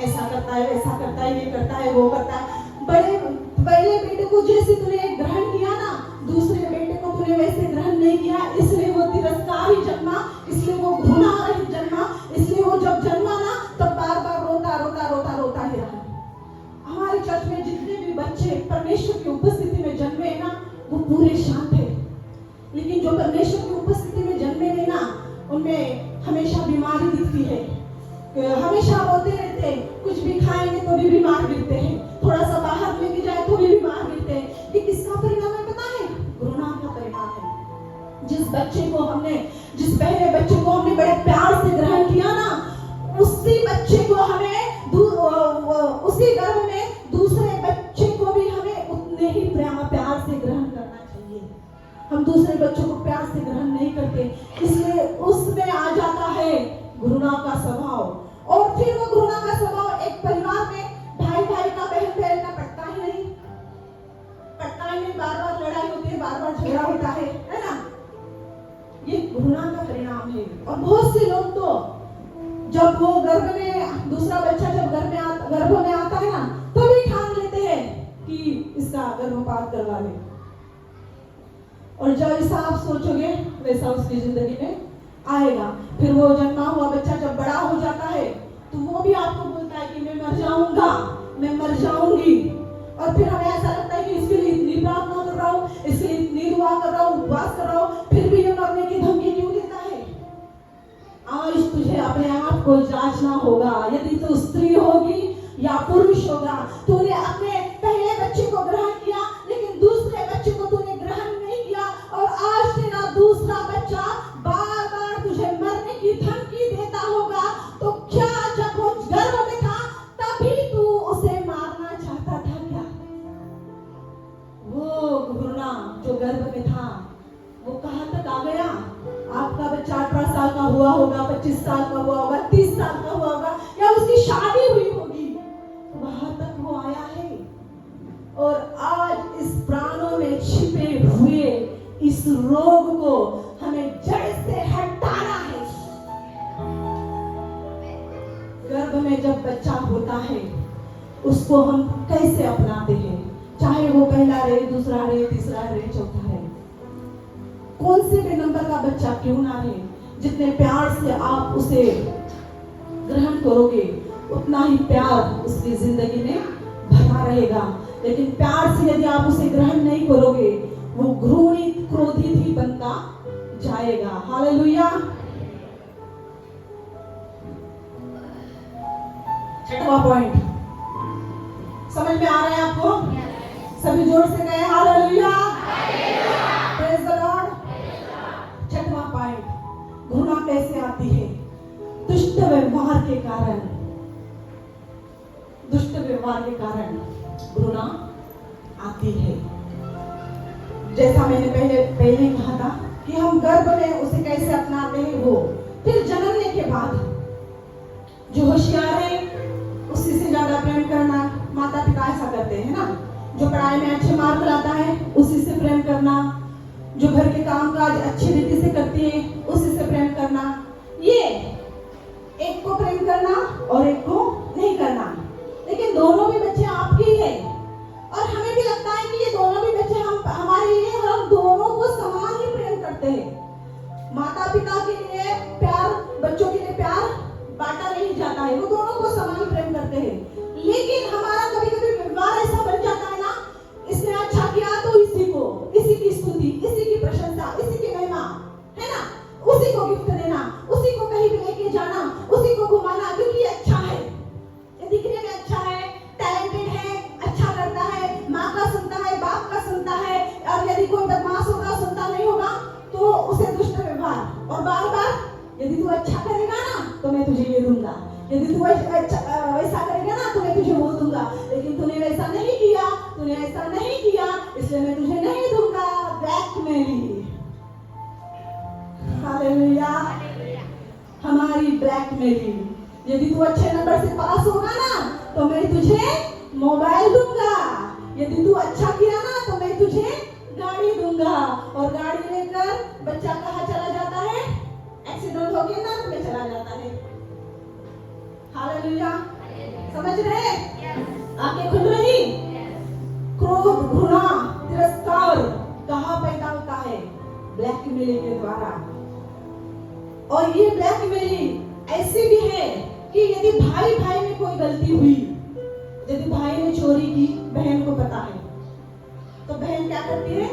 ऐसा करता है, वैसा करता है, ये करता है, वो करता है। पहले बेटे को जैसे तूने ग्रहण किया ना, दूसरे बेटे को तूने वैसे ग्रहण नहीं किया, इसलिए वो तिरस्कारी जन्मा, इसलिए वो घृणा रहित जन्मा, इसलिए वो जब जन्मा ना तब बार रोता ही रहा। हमारे चर्च में जितने भी बच्चे परमेश्वर की उपस्थिति में जन्मे ना वो पूरे शांत है, लेकिन जो परमेश्वर की उपस्थिति में जन्मे नहीं ना उनमें हमेशा बीमारी दिखती है। हम हमेशा रोते रहते हैं, कुछ भी खाएंगे तो भी बीमार गिरते हैं, थोड़ा सा बाहर लेके जाए तो भी बीमार गिरते हैं। ये किसका परिणाम है पता है? घृणा का परिणाम है। जिस पहले बच्चे को हमने बड़े प्यार से ग्रहण किया ना, उसी बच्चे को हमें उसी गर्भ में दूसरे बच्चे को भी हमें उतने ही प्यार से ग्रहण करना चाहिए। हम दूसरे बच्चों को प्यार से ग्रहण नहीं करते, इसलिए उसमें आ जाता है घृणा का स्वभाव। और फिर वो घृणा का स्वभाव एक परिवार में भाई भाई का, बहन बहन का पटता ही नहीं, बार बार लड़ाई होती है, बार बार झगड़ा होता है ना? ये घृणा का परिणाम है। और बहुत से लोग तो जब वो गर्भ में, दूसरा बच्चा जब गर्भ में आता है ना, तभी ठान लेते हैं कि इसका गर्भपात करवा ले। और जब ऐसा आप सोचोगे वैसा उसकी जिंदगी में आएगा। फिर वो जन्मा हुआ बच्चा जब बड़ा हो जाता है तो वो भी आपको बोलता है कि मैं मर जाऊंगा, मैं मर जाऊंगी। और फिर हमें ऐसा लगता है कि इसके लिए इतनी प्रार्थना कर रहा हूँ, इसके लिए इतनी दुआ कर रहा हूँ, उपवास कर रहा हूँ, फिर भी ये मरने की धमकी क्यों देता है? आज तुझे अपने आप को जांचना होगा। यदि तू स्त्री होगी या पुरुष होगा, तूने अपने पहले बच्चे को ग्रहण किया लेकिन दूसरे बच्चे को तूने ग्रहण नहीं किया, और आज तेरा दूसरा बच्चा बार बार तुझे मरने की धमकी देता होगा, तो क्या जब वो गर्भ में था तभी तू उसे मारना चाहता था क्या? वो घृणा जो गर्भ में था वो कहां तक आ गया? आपका बच्चा 18 साल का हुआ होगा, 25 साल का हुआ होगा, 30 साल का हुआ होगा, या उसकी शादी हुई होगी, वहां तक वो आया है। और आज इस प्राणों में छिपे हुए इस रोग को हमें जड़ से हटाना है। गर्भ में जब बच्चा होता है उसको हम कैसे अपनाते हैं, चाहे वो पहला रहे, दूसरा रहे, तीसरा रहे, चौथा रहे, कौन से भी नंबर का बच्चा क्यों ना रहे, जितने प्यार से आप उसे ग्रहण करोगे उतना ही प्यार उसकी जिंदगी में भरा रहेगा। लेकिन प्यार से यदि आप उसे ग्रहण नहीं करोगे, वो घृणित, क्रोधित ही बनता जाएगा। हालेलुया। छठवां पॉइंट समझ में आ रहा है आपको? सभी जोर से कहे हालेलुया, प्रेज द लॉर्ड। छठवां पॉइंट, घृणा कैसे आती है? दुष्ट व्यवहार के कारण। दुष्ट व्यवहार के कारण घृणा आती है। जैसा मैंने पहले कहा था कि हम गर्भ में उसे कैसे अपनाते हैं, वो फिर जन्मने के बाद जो होशियार है उसी से ज्यादा प्रेम करना। माता पिता ऐसा करते हैं ना, जो पढ़ाई में अच्छे मार्क लाता है उसी से प्रेम करना, जो घर के कामकाज अच्छी रीति से करती है उसी से प्रेम करना। ये एक को प्रेम करना और एक को नहीं करना, लेकिन दोनों भी बच्चे आपके ही है। और हमें भी लगता है कि ये दोनों भी बच्चे हमारे लिए, हम दोनों को समान ही प्रेम करते हैं। माता पिता के लिए प्यार, बच्चों के लिए प्यार बांटा नहीं जाता है, वो दोनों को समान प्रेम करते हैं। लेकिन हमारा कभी कभी व्यवहार ऐसा बन जाता है ना, इसने अच्छा किया तो इसी की स्तुति, इसी की प्रशंसा, इसी की महिमा, है ना, उसी को गिफ्ट देना, उसी को कहीं भी लेके जाना, उसी को घुमाना, क्योंकि ये अच्छा है, ये दिखने में अच्छा है, टैलेंटेड है, अच्छा करता है, माँ का सुनता है, बाप का सुनता है। और यदि कोई बदमाश होगा, सुनता नहीं होगा, तो उसे दुष्ट व्यवहार। और बार बार यदि तू अच्छा करेगा ना तो मैं तुझे ये दूंगा, यदि तू वैसा करेगा ना तो मैं तुझे वो दूंगा, लेकिन तूने वैसा नहीं किया, तूने ऐसा नहीं किया, इसलिए मैं तुझे नहीं दूंगा। ब्लैकमेलिंग, हालेलुया, हमारी ब्लैकमेलिंग। यदि तू अच्छे नंबर से पास होगा ना तो मैं तुझे मोबाइल दूंगा, यदि तू अच्छा किया ना तो मैं तुझे गाड़ी दूंगा। और गाड़ी लेकर बच्चा कहाँ चला जाता है? एक्सीडेंट हो गया ना में चला जाता है। हालेलुया, समझ रहे? आंखें खुल रही? क्रोध, घृणा, तिरस्कार कहाँ पैदा होता है? ब्लैकमेलिंग के द्वारा। और ये ब्लैकमेलिंग ऐसी भी है कि यदि भाई भाई में कोई गलती हुई, यदि भाई ने चोरी की, बहन को पता है, तो बहन क्या करती है?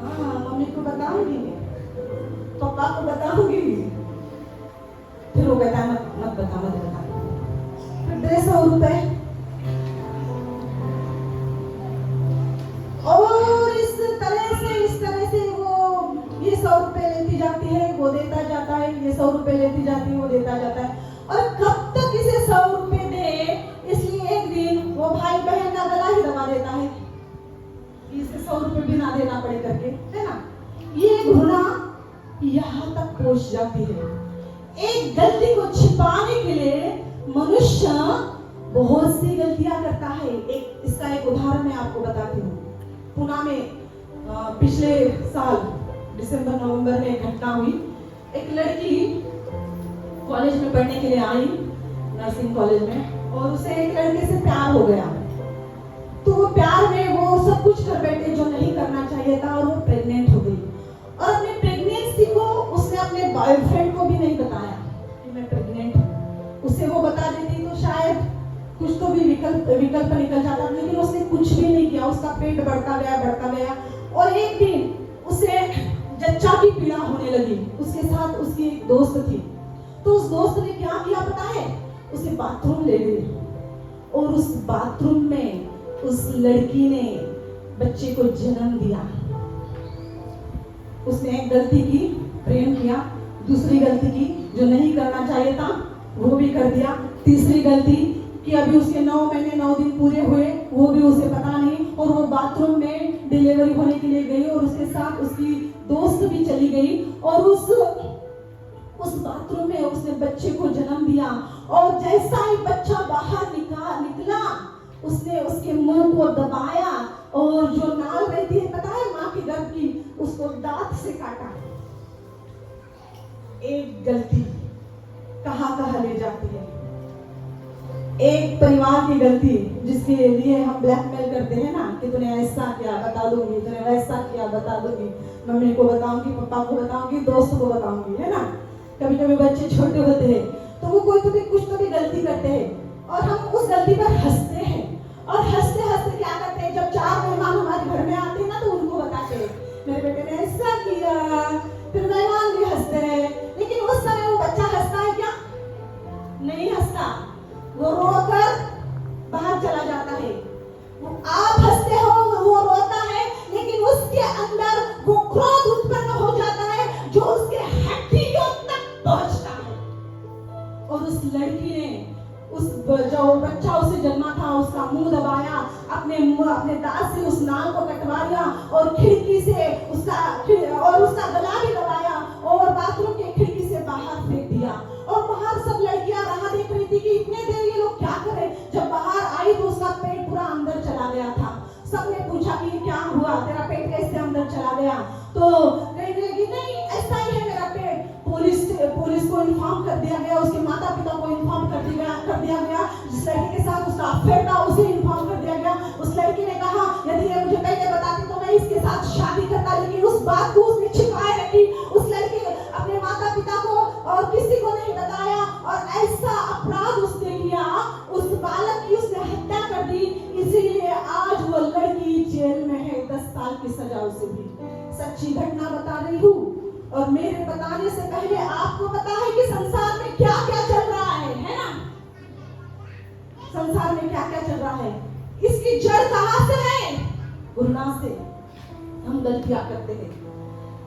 हाँ, मम्मी को बताऊंगी, पापा को बताऊंगी, फिर वो कहता है मत बता। फिर दे 100 रुपए, और इस तरह से वो ये 100 रुपए लेती जाती है, वो देता जाता है, ये 100 रुपए लेती जाती है, वो देता जाता है। और कब तक इसे 100 रुपए दे, इसलिए एक दिन वो भाई बहन का गला ही दबा देता है, इसे 100 रुपए भी ना देना पड़े करके, है ना। ये घृणा यहाँ तक पहुंच जाती है। एक गलती को छिपाने के लिए मनुष्य बहुत सी गलतियां करता है। इसका एक उदाहरण मैं आपको बताती हूँ। पुणे में पिछले साल दिसंबर-नवंबर में एक घटना हुई। एक लड़की कॉलेज में पढ़ने के लिए आई, नर्सिंग कॉलेज में, और उसे एक लड़के से प्यार हो गया। तो वो प्यार में वो सब कुछ कर बैठे जो नहीं करना चाहिए था, और वो प्रेग्नेंट हो गई। और अपने प्रेगनेंसी को उसने अपने बॉयफ्रेंड को भी नहीं बताया कि मैं प्रेग्नेंट हूँ। उसे वो बता देती तो शायद कुछ तो भी विकल्प निकल जाता, लेकिन उसने कुछ भी नहीं किया। उसका पेट बढ़ता गया, और एक दिन उसे जच्चा की पीड़ा होने लगी। उसके साथ उसकी एक दोस्त थी, तो उस दोस्त ने क्या किया पता है, उसे बाथरूम ले गई, और उस बाथरूम में उस लड़की ने बच्चे को जन्म दिया। उसने एक गलती की, प्रेम किया। दूसरी गलती की, जो नहीं करना चाहिए था वो भी कर दिया। तीसरी गलती कि अभी उसके 9 महीने 9 दिन पूरे हुए, वो भी उसे पता नहीं, और वो बाथरूम में डिलीवरी होने के लिए गई, और उसके साथ उसकी दोस्त भी चली गई, और उस बाथरूम में उसने बच्चे को जन्म दिया। और जैसा ही बच्चा बाहर निकला, उसने उसके मुंह को दबाया, और जो नाल रहती है पता है माँ की गर्भ की, उसको दांत से काटा। एक गलती कहाँ ले जाती है। एक परिवार की गलती जिसके लिए हम ब्लैकमेल करते हैं ना, कि तूने ऐसा किया बता दूंगी, तूने वैसा किया बता दूंगी, मम्मी को बताऊंगी, पापा को बताऊंगी, दोस्त को बताऊंगी, है ना। कभी कभी बच्चे छोटे होते हैं तो वो कुछ तो भी गलती करते हैं, और हम उस गलती पर हंसते हैं। और हंसते हंसते क्या करते हैं, जब 4 मेहमान हमारे घर में आते हैं ना, तो उनको बताते हैं मेरे बेटे ने ऐसा किया, फिर मेहमान भी हंसते हैं। लेकिन उस समय वो बच्चा हंसता है क्या? नहीं हंसता, वो रोकर बाहर चला जाता है। आप हंसते हो, वो रोता है, लेकिन उसके अंदर वो क्रोध उत्पन्न हो जाता है जो उसके हड्डियों तक पहुंचता है। और उस लड़की ने जो बच्चा उसे जन्मा था, उसका मुंह दबाया, अपने दांत से उस नाल को कटवा लिया, और खिड़की से उसका गला भी दबाया, और बाथरूम के खिड़की से बाहर फेंक दिया। और बाहर सब लड़कियां राह देख रही थी कि इतने देर ये लोग क्या करें। जब बाहर आई तो उसका पेट पूरा अंदर चला गया था। सबने पूछा कि क्या हुआ, तेरा पेट कैसे अंदर चला गया? तो कहने लगी नहीं ऐसा ही है मेरा पेट। पुलिस को इन्फॉर्म कर दिया गया, उसके माता पिता को इन्फॉर्म कर दिया गया, जिस लड़की के साथ उसका अफेयर था उसे इन्फॉर्म कर दिया गया। उस लड़की ने कहा यदि ये मुझे पहले बताती तो मैं इसके साथ शादी करता, लेकिन उस बात को उसने छिपाए रखी। उस लड़की ने अपने माता पिता को और किसी को नहीं बताया, और ऐसा अपराध उसने किया, उस बालक की उसने हत्या कर दी। इसीलिए आज वो लड़की जेल में है, 10 साल की सजा उसे भी। सच्ची घटना बता रही हूँ, और मेरे बताने से पहले आपको पता है कि संसार में क्या क्या चल रहा है ना। संसार में क्या क्या चल रहा है, इसकी जड़ कहां से है? घृणा से। हम गलतियां करते हैं,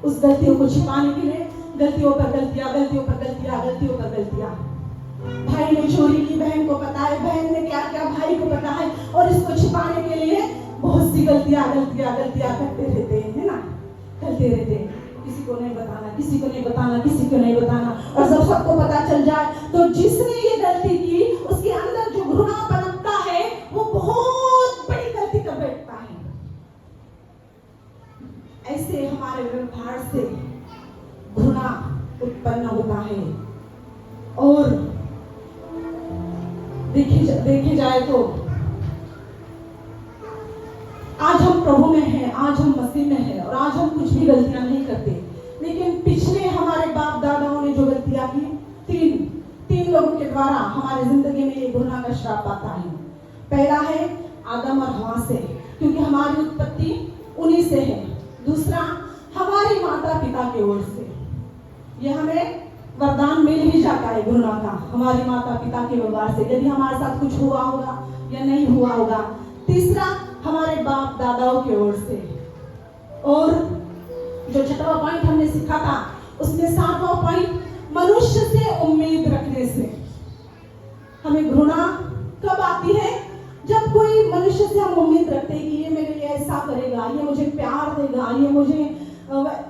उस गलतियों को छिपाने के लिए गलतियों पर गलतियां। भाई ने चोरी की, बहन को पता है, बहन ने क्या क्या भाई को पता है, और इसको छिपाने के लिए बहुत सी गलतियां करते रहते हैं, है ना, करते रहते हैं। किसी को नहीं बताना, और जब सबको पता चल जाए तो जिसने ये गलती की उसके अंदर जो घृणा पनपता है वो बहुत बड़ी गलती कर बैठता है। ऐसे हमारे व्यवहार से घृणा उत्पन्न होता है। और देखे जाए तो आज हम प्रभु में हैं, आज हम मसीह में हैं, और आज हम कुछ भी गलतियां नहीं करते। लेकिन पिछले हमारे बाप दादाओं ने जो गलतियां की, तीन लोगों के द्वारा हमारे जिंदगी में ये घृणा का श्राप आता है। पहला है आदम और हवा से, क्योंकि हमारी उत्पत्ति उन्हीं से है। दूसरा हमारे माता पिता की ओर से, ये हमें वरदान मिल ही जाता है घृणा का हमारे माता पिता के व्यवहार से, यदि हमारे साथ कुछ हुआ होगा या नहीं हुआ होगा। तीसरा, हमारे बाप दादाओं की ओर से। और जो छठवां पॉइंट हमने सीखा था उसमें सातवां पॉइंट, मनुष्य से उम्मीद रखने से। हमें घृणा कब आती है? जब कोई मनुष्य से हम उम्मीद रखते हैं कि ये मेरे लिए ऐसा करेगा, ये मुझे प्यार देगा, ये मुझे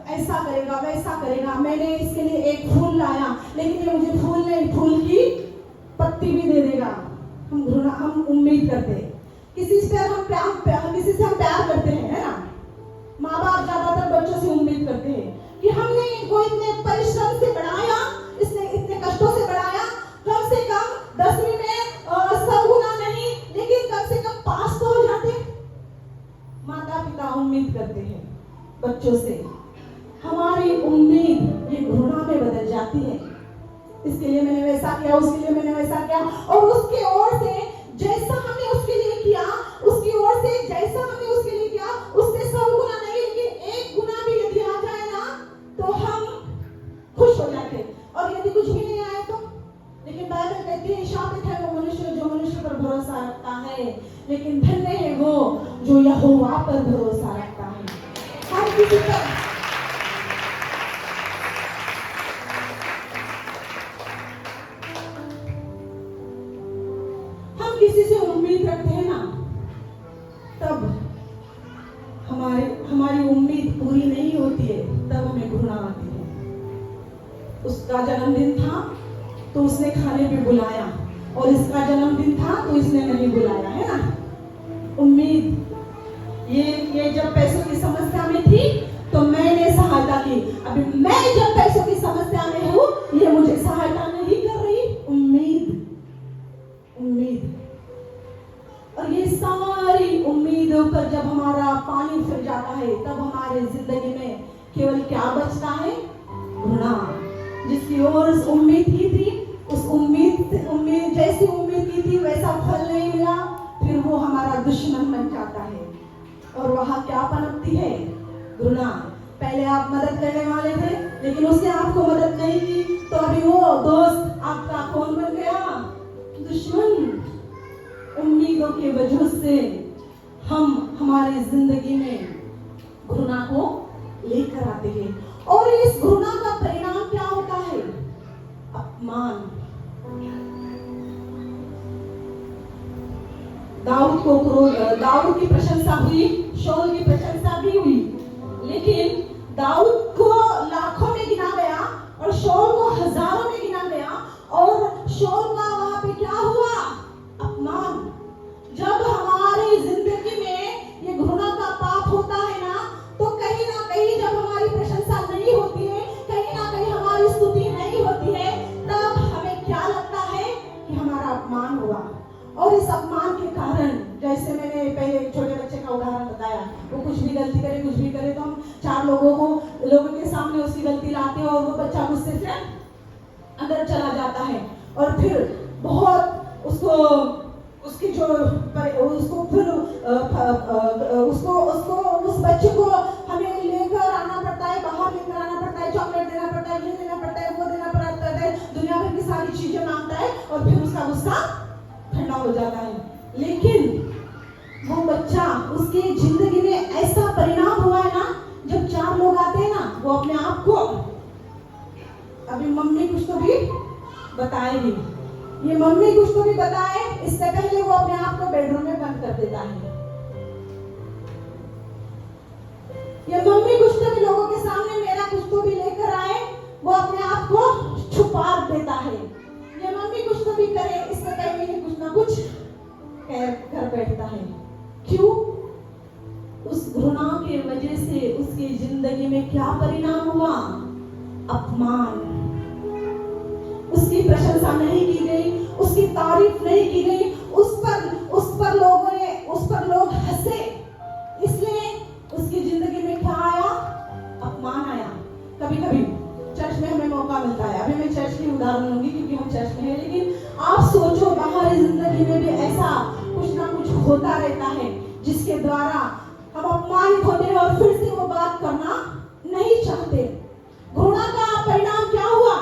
ऐसा करेगा, वैसा करेगा। मैंने इसके लिए एक फूल लाया लेकिन ये मुझे फूल नहीं, फूल की पत्ती भी दे देगा। हम उम्मीद करते हैं किसी से हम किसी से हम प्यार करते हैं, है ना। माँ बाप ज्यादातर बच्चों से उम्मीद करते हैं कि हमने इनको इतने परिश्रम से बढ़ाया, इसने इतने कष्टों से बढ़ाया, कम से कम 10वीं में 100 गुना नहीं लेकिन कम से कम पास तो हो जाते। माता पिता उम्मीद करते हैं बच्चों से। हमारी उम्मीद ये घृणा में बदल जाती है। इसके लिए मैंने वैसा किया, उसके लिए मैंने वैसा किया, और उसके ओर से जैसा हमने उसके लिए किया, उसकी ओर से जैसा हमने उसके लिए किया, उससे 100 गुना नहीं लेकिन 1 गुना भी यदि आ जाए ना तो हम खुश हो जाते। और यदि कुछ भी नहीं आए तो, लेकिन बाइबल कहती है शापित है वो मनुष्य जो मनुष्य पर भरोसा रखता है, लेकिन धन्य है वो जो यहोवा पर भरोसा रखता है। हम किसी पर किसी से उम्मीद रखते हैं ना, तब हमारी उम्मीद पूरी नहीं होती है, तब हमें घृणा आती है। उसका जन्मदिन था तो उसने खाने पे बुलाया, और इसका जन्मदिन था तो इसने नहीं बुलाया, है ना। उम्मीद, ये जब पैसों की समस्या में थी तो मैंने सहायता की, अभी मैं जब पैसों की समस्या में हूँ ये मुझे सहायता नहीं कर रही। उम्मीद। और ये सारी उम्मीदों पर जब हमारा पानी फिर जाता है तब हमारे जिंदगी में केवल क्या बचता है? घृणा। जिसकी ओर उम्मीद की थी, उस उम्मीद जैसी उम्मीद की थी वैसा फल नहीं मिला, फिर वो हमारा दुश्मन बन जाता है। और वहाँ क्या पनपती है? घृणा। पहले आप मदद करने वाले थे लेकिन उसने आपको मदद नहीं की, तो अभी वो दोस्त आपका कौन बन गया? दुश्मन। उम्मीदों के वजह से हम हमारी जिंदगी में घृणा को लेकर आते हैं, और इस घृणा का परिणाम क्या होता है? अपमान। दाऊद की प्रशंसा हुई, शाऊल की प्रशंसा भी हुई, लेकिन दाऊद को लाखों में गिना गया और शाऊल को हजारों में गिना गया, और शाऊल का वहां पे क्या हुआ? अपमान। जब हमारी जिंदगी में ये घृणा का पाप होता है ना, तो कहीं ना कहीं जब हमारी प्रशंसा नहीं होती है, कहीं ना कहीं हमारी स्तुति नहीं होती है, तब हमें क्या लगता है कि हमारा अपमान हुआ। और इस अपमान के कारण, जैसे मैंने पहले छोटे बच्चे का उदाहरण बताया, वो कुछ भी गलती करे, कुछ भी करे, तो हम 4 लोगों के सामने उसकी गलती लाते हैं, और वो बच्चा गुस्से से अंदर चला जाता है, और फिर बहुत उसकी जो उसको फिर उसको उस बच्चे को हमें लेकर आना पड़ता है, बाहर लेकर आना पड़ता है, चॉकलेट देना पड़ता है, ये देना पड़ता है, वो देना पड़ता है, दुनिया भर की सारी चीजें मांगता है, और फिर उसका गुस्सा ठंडा हो जाता है। लेकिन वो बच्चा, उसकी जिंदगी में ऐसा परिणाम हुआ है ना, जब 4 लोग आते हैं ना, वो अपने आप को, अभी मम्मी कुछ तो भी बताएगी, ये मम्मी कुछ तो भी बताए, इससे पहले वो अपने आप को बेडरूम में बंद कर देता है। ये मम्मी कुछ तो भी लोगों के सामने मेरा कुछ तो भी लेकर आए, वो अपने आप को छुपा देता है। ये मम्मी कुछ तो भी करे, इससे पहले कुछ ना कुछ कर बैठता है। क्यों? उस घृणा के वजह से उसकी जिंदगी में क्या परिणाम हुआ? अपमान। उसकी प्रशंसा नहीं की गई, उसकी तारीफ नहीं की गई, उस पर लोग हंसे, इसलिए उसकी जिंदगी में क्या आया? अपमान आया। कभी कभी चर्च में हमें मौका मिलता है, अभी मैं चर्च की उदाहरण लूंगी क्योंकि हम चर्च में हैं, लेकिन आप सोचो बाहरी जिंदगी में भी ऐसा कुछ ना कुछ होता रहता है जिसके द्वारा हम अपमानित होते हैं और फिर से वो बात करना नहीं चाहते। घृणा का परिणाम क्या हुआ?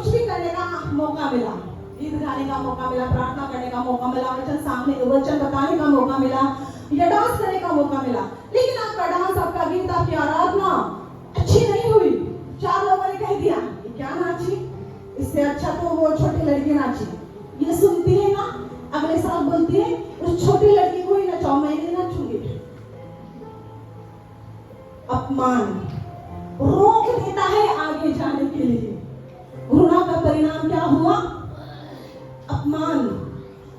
कुछ भी करने का मौका मिला, गीत गाने का मौका मिला, प्रार्थना करने का मौका मिला, वचन बताने का मौका मिला या डांस करने का मौका मिला, लेकिन आपका डांस, आपका गीत, आपकी आराधना अच्छी नहीं हुई, 4 लोगों ने कह दिया ये क्या नाची, इससे अच्छा तो वो छोटी लड़की नाची, ये सुनती है ना, अगले साल बोलती है उस छोटी लड़की को ही नचाओ, मैं नहीं नाचूंगी। अपमान रोक देता है आगे जाने के लिए। घृणा का परिणाम क्या हुआ? अपमान।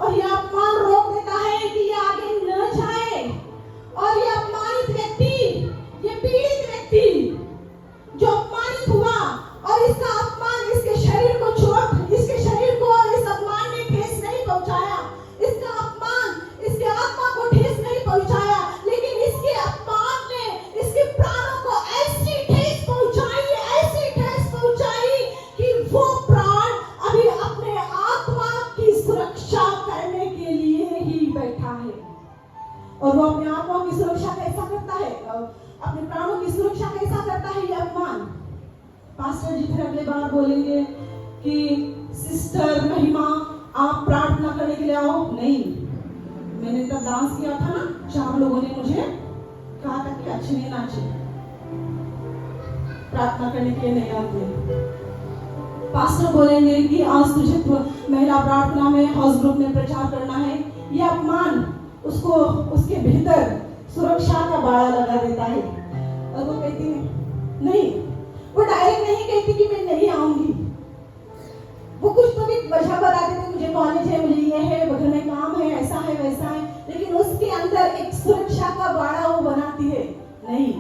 और यह अपमान रोक देता है कि ये आगे न जाए। और ये अपमानित व्यक्ति, ये पीड़ित व्यक्ति जो अपमानित हुआ और इसका अपमान इसके शरीर को चोट, इसके शरीर को और इस अपमान ने ठेस नहीं पहुंचाया, इसका अपमान इसके आत्मा को ठेस नहीं पहुंचाया, लेकिन इसके अपमान ने इसके प्राणों को ऐसी ठेस पहुंचाई कि वो प्राण अभी अपने आत्मा की सुरक्षा करने के लिए ही बैठा है। और वो अपने आत्मा की सुरक्षा कैसा करता है, अपने प्राणों की सुरक्षा कैसा करता है? ये अपमान। पास्टर जी फिर अगले बार बोलेंगे कि सिस्टर महिमा आप प्रार्थना करने के लिए आओ। नहीं, मैंने तब डांस किया था ना, 4 लोगों ने मुझे कहा था कि अच्छी नहीं नाची, प्रार्थना करने के लिए नहीं आते। पास्टर बोलेंगे कि आज तुझे महिला प्रार्थना में, हाउस ग्रुप में प्रचार करना है। यह अपमान उसको उसके भीतर सुरक्षा का बाड़ा लगा देता है। और वो कहती है नहीं, वो डायरेक्ट नहीं कहती कि मैं नहीं आऊंगी, वो कुछ तो भी वजह बता देते, मुझे कॉलेज है, मुझे ये है, घर में काम है, ऐसा है वैसा है, लेकिन उसके अंदर एक सुरक्षा का बाड़ा वो बनाती है। नहीं,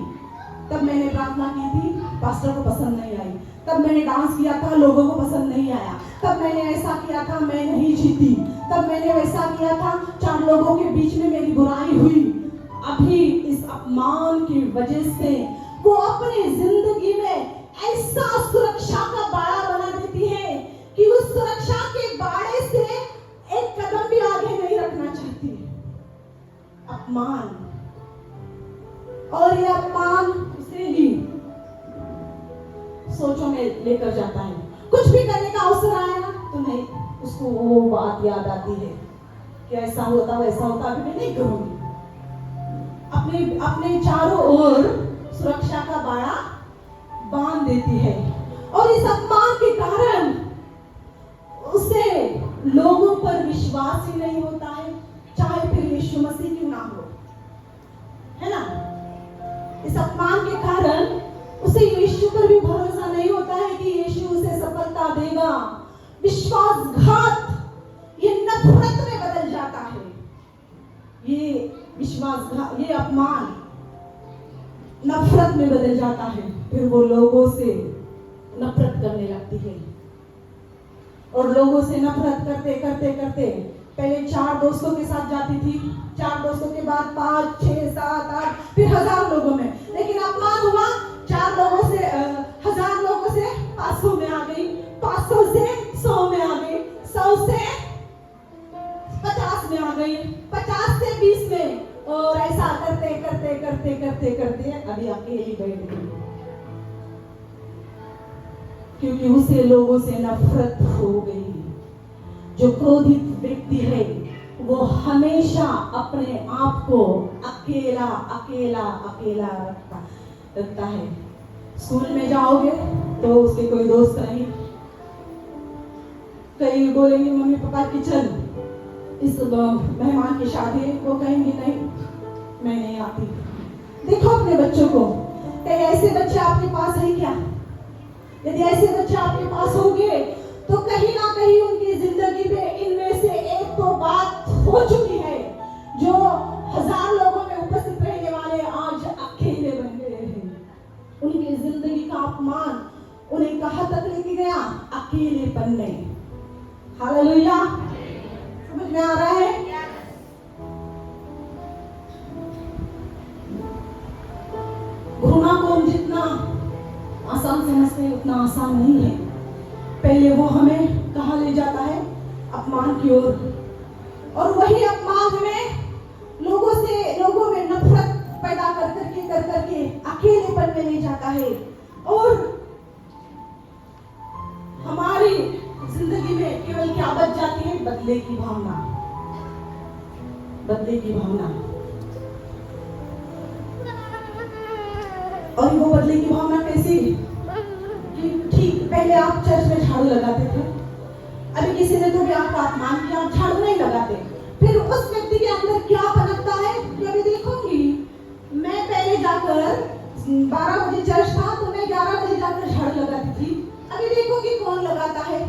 तब मैंने प्रार्थना की थी, पास्टर को पसंद नहीं आई, तब मैंने डांस किया था, लोगों को पसंद नहीं आया, तब मैंने ऐसा किया था, मैं नहीं जीती, तब मैंने वैसा किया था, 4 लोगों के बीच में मेरी बुराई हुई। अभी इस अपमान की वजह से वो अपनी जिंदगी में ऐसा सुरक्षा का बाड़ा बना देती है कि उस सुरक्षा के बाड़े से एक कदम भी आगे नहीं रखना चाहती। अपमान। और यह अपमान उसे ही सोचों में लेकर जाता है। कुछ भी करने का अवसर आया ना तो नहीं, उसको वो बात याद आती है कि ऐसा होता वैसा होता, अभी मैं नहीं करूंगी। अपने चारों ओर सुरक्षा का बाड़ा बांध देती है। और इस अपमान के कारण उसे लोगों पर विश्वास ही नहीं होता है, चाहे फिर यीशु मसीह क्यों ना हो, है ना। इस अपमान के कारण उसे यीशु पर भी भरोसा नहीं होता है कि यीशु उसे सफलता देगा। विश्वासघात ये नफरत में बदल जाता है। ये विश्वासघात, ये अपमान नफरत में बदल जाता है। फिर वो लोगों से नफरत करने लगती है। और लोगों से नफरत करते करते करते पहले 4 दोस्तों के साथ जाती थी, 4 दोस्तों के बाद 5, 6, 7, 8, फिर 1000 लोगों में। लेकिन अपमान हुआ, 4 लोगों से 1000 लोगों से 500 में आ गई, 500 से 100 में आ गई, 100 से 50 में आ गई, 50 से 20 में, और ऐसा करते करते करते करते करते अभी अकेली बैठ गई, क्योंकि उसे लोगों से नफरत हो गई। जो क्रोधित व्यक्ति है वो हमेशा अपने आप को अकेला अकेला अकेला रखता है। स्कूल में जाओगे तो उसके कोई दोस्त नहीं, कई बोलेंगे मम्मी पापा की चल इस मेहमान की शादी है, वो कहेंगे नहीं मैं नहीं आती। देखो अपने बच्चों को, कई ऐसे बच्चे आपके पास है क्या? यदि ऐसे बच्चे आपके पास होंगे तो कहीं ना कहीं उनकी जिंदगी में इनमें से एक तो बात हो चुकी है, जो 1000 लोगों में उपस्थित रहने वाले आज अकेले बन गए हैं। उनकी जिंदगी का अपमान उन्हें कहां तक लेके गया? अकेलेपन में। हालेलुया, समझ में आ रहा है? घृणा को हम जितना आसान समझते हैं उतना आसान नहीं है। पहले वो हमें कहाँ ले जाता है? अपमान की ओर। और वही अपमान हमें लोगों में नफरत पैदा कर करके अकेलेपन में ले जाता है। और हमारी जिंदगी में केवल क्या बच जाती है? बदले की भावना, बदले की भावना। और वो बदले की भावना कैसी? कि ठीक पहले आप चर्च में झाड़ू लगाते थे, अभी किसी ने तो भी आपका अपमान किया, आप झाड़ू नहीं लगाते। फिर उस व्यक्ति के अंदर क्या पनपता है कि अभी देखूंगी, मैं पहले जाकर 12 बजे चर्च था तो मैं 11 बजे जाकर झाड़ू लगाती थी, अभी देखो कि कौन लगाता है।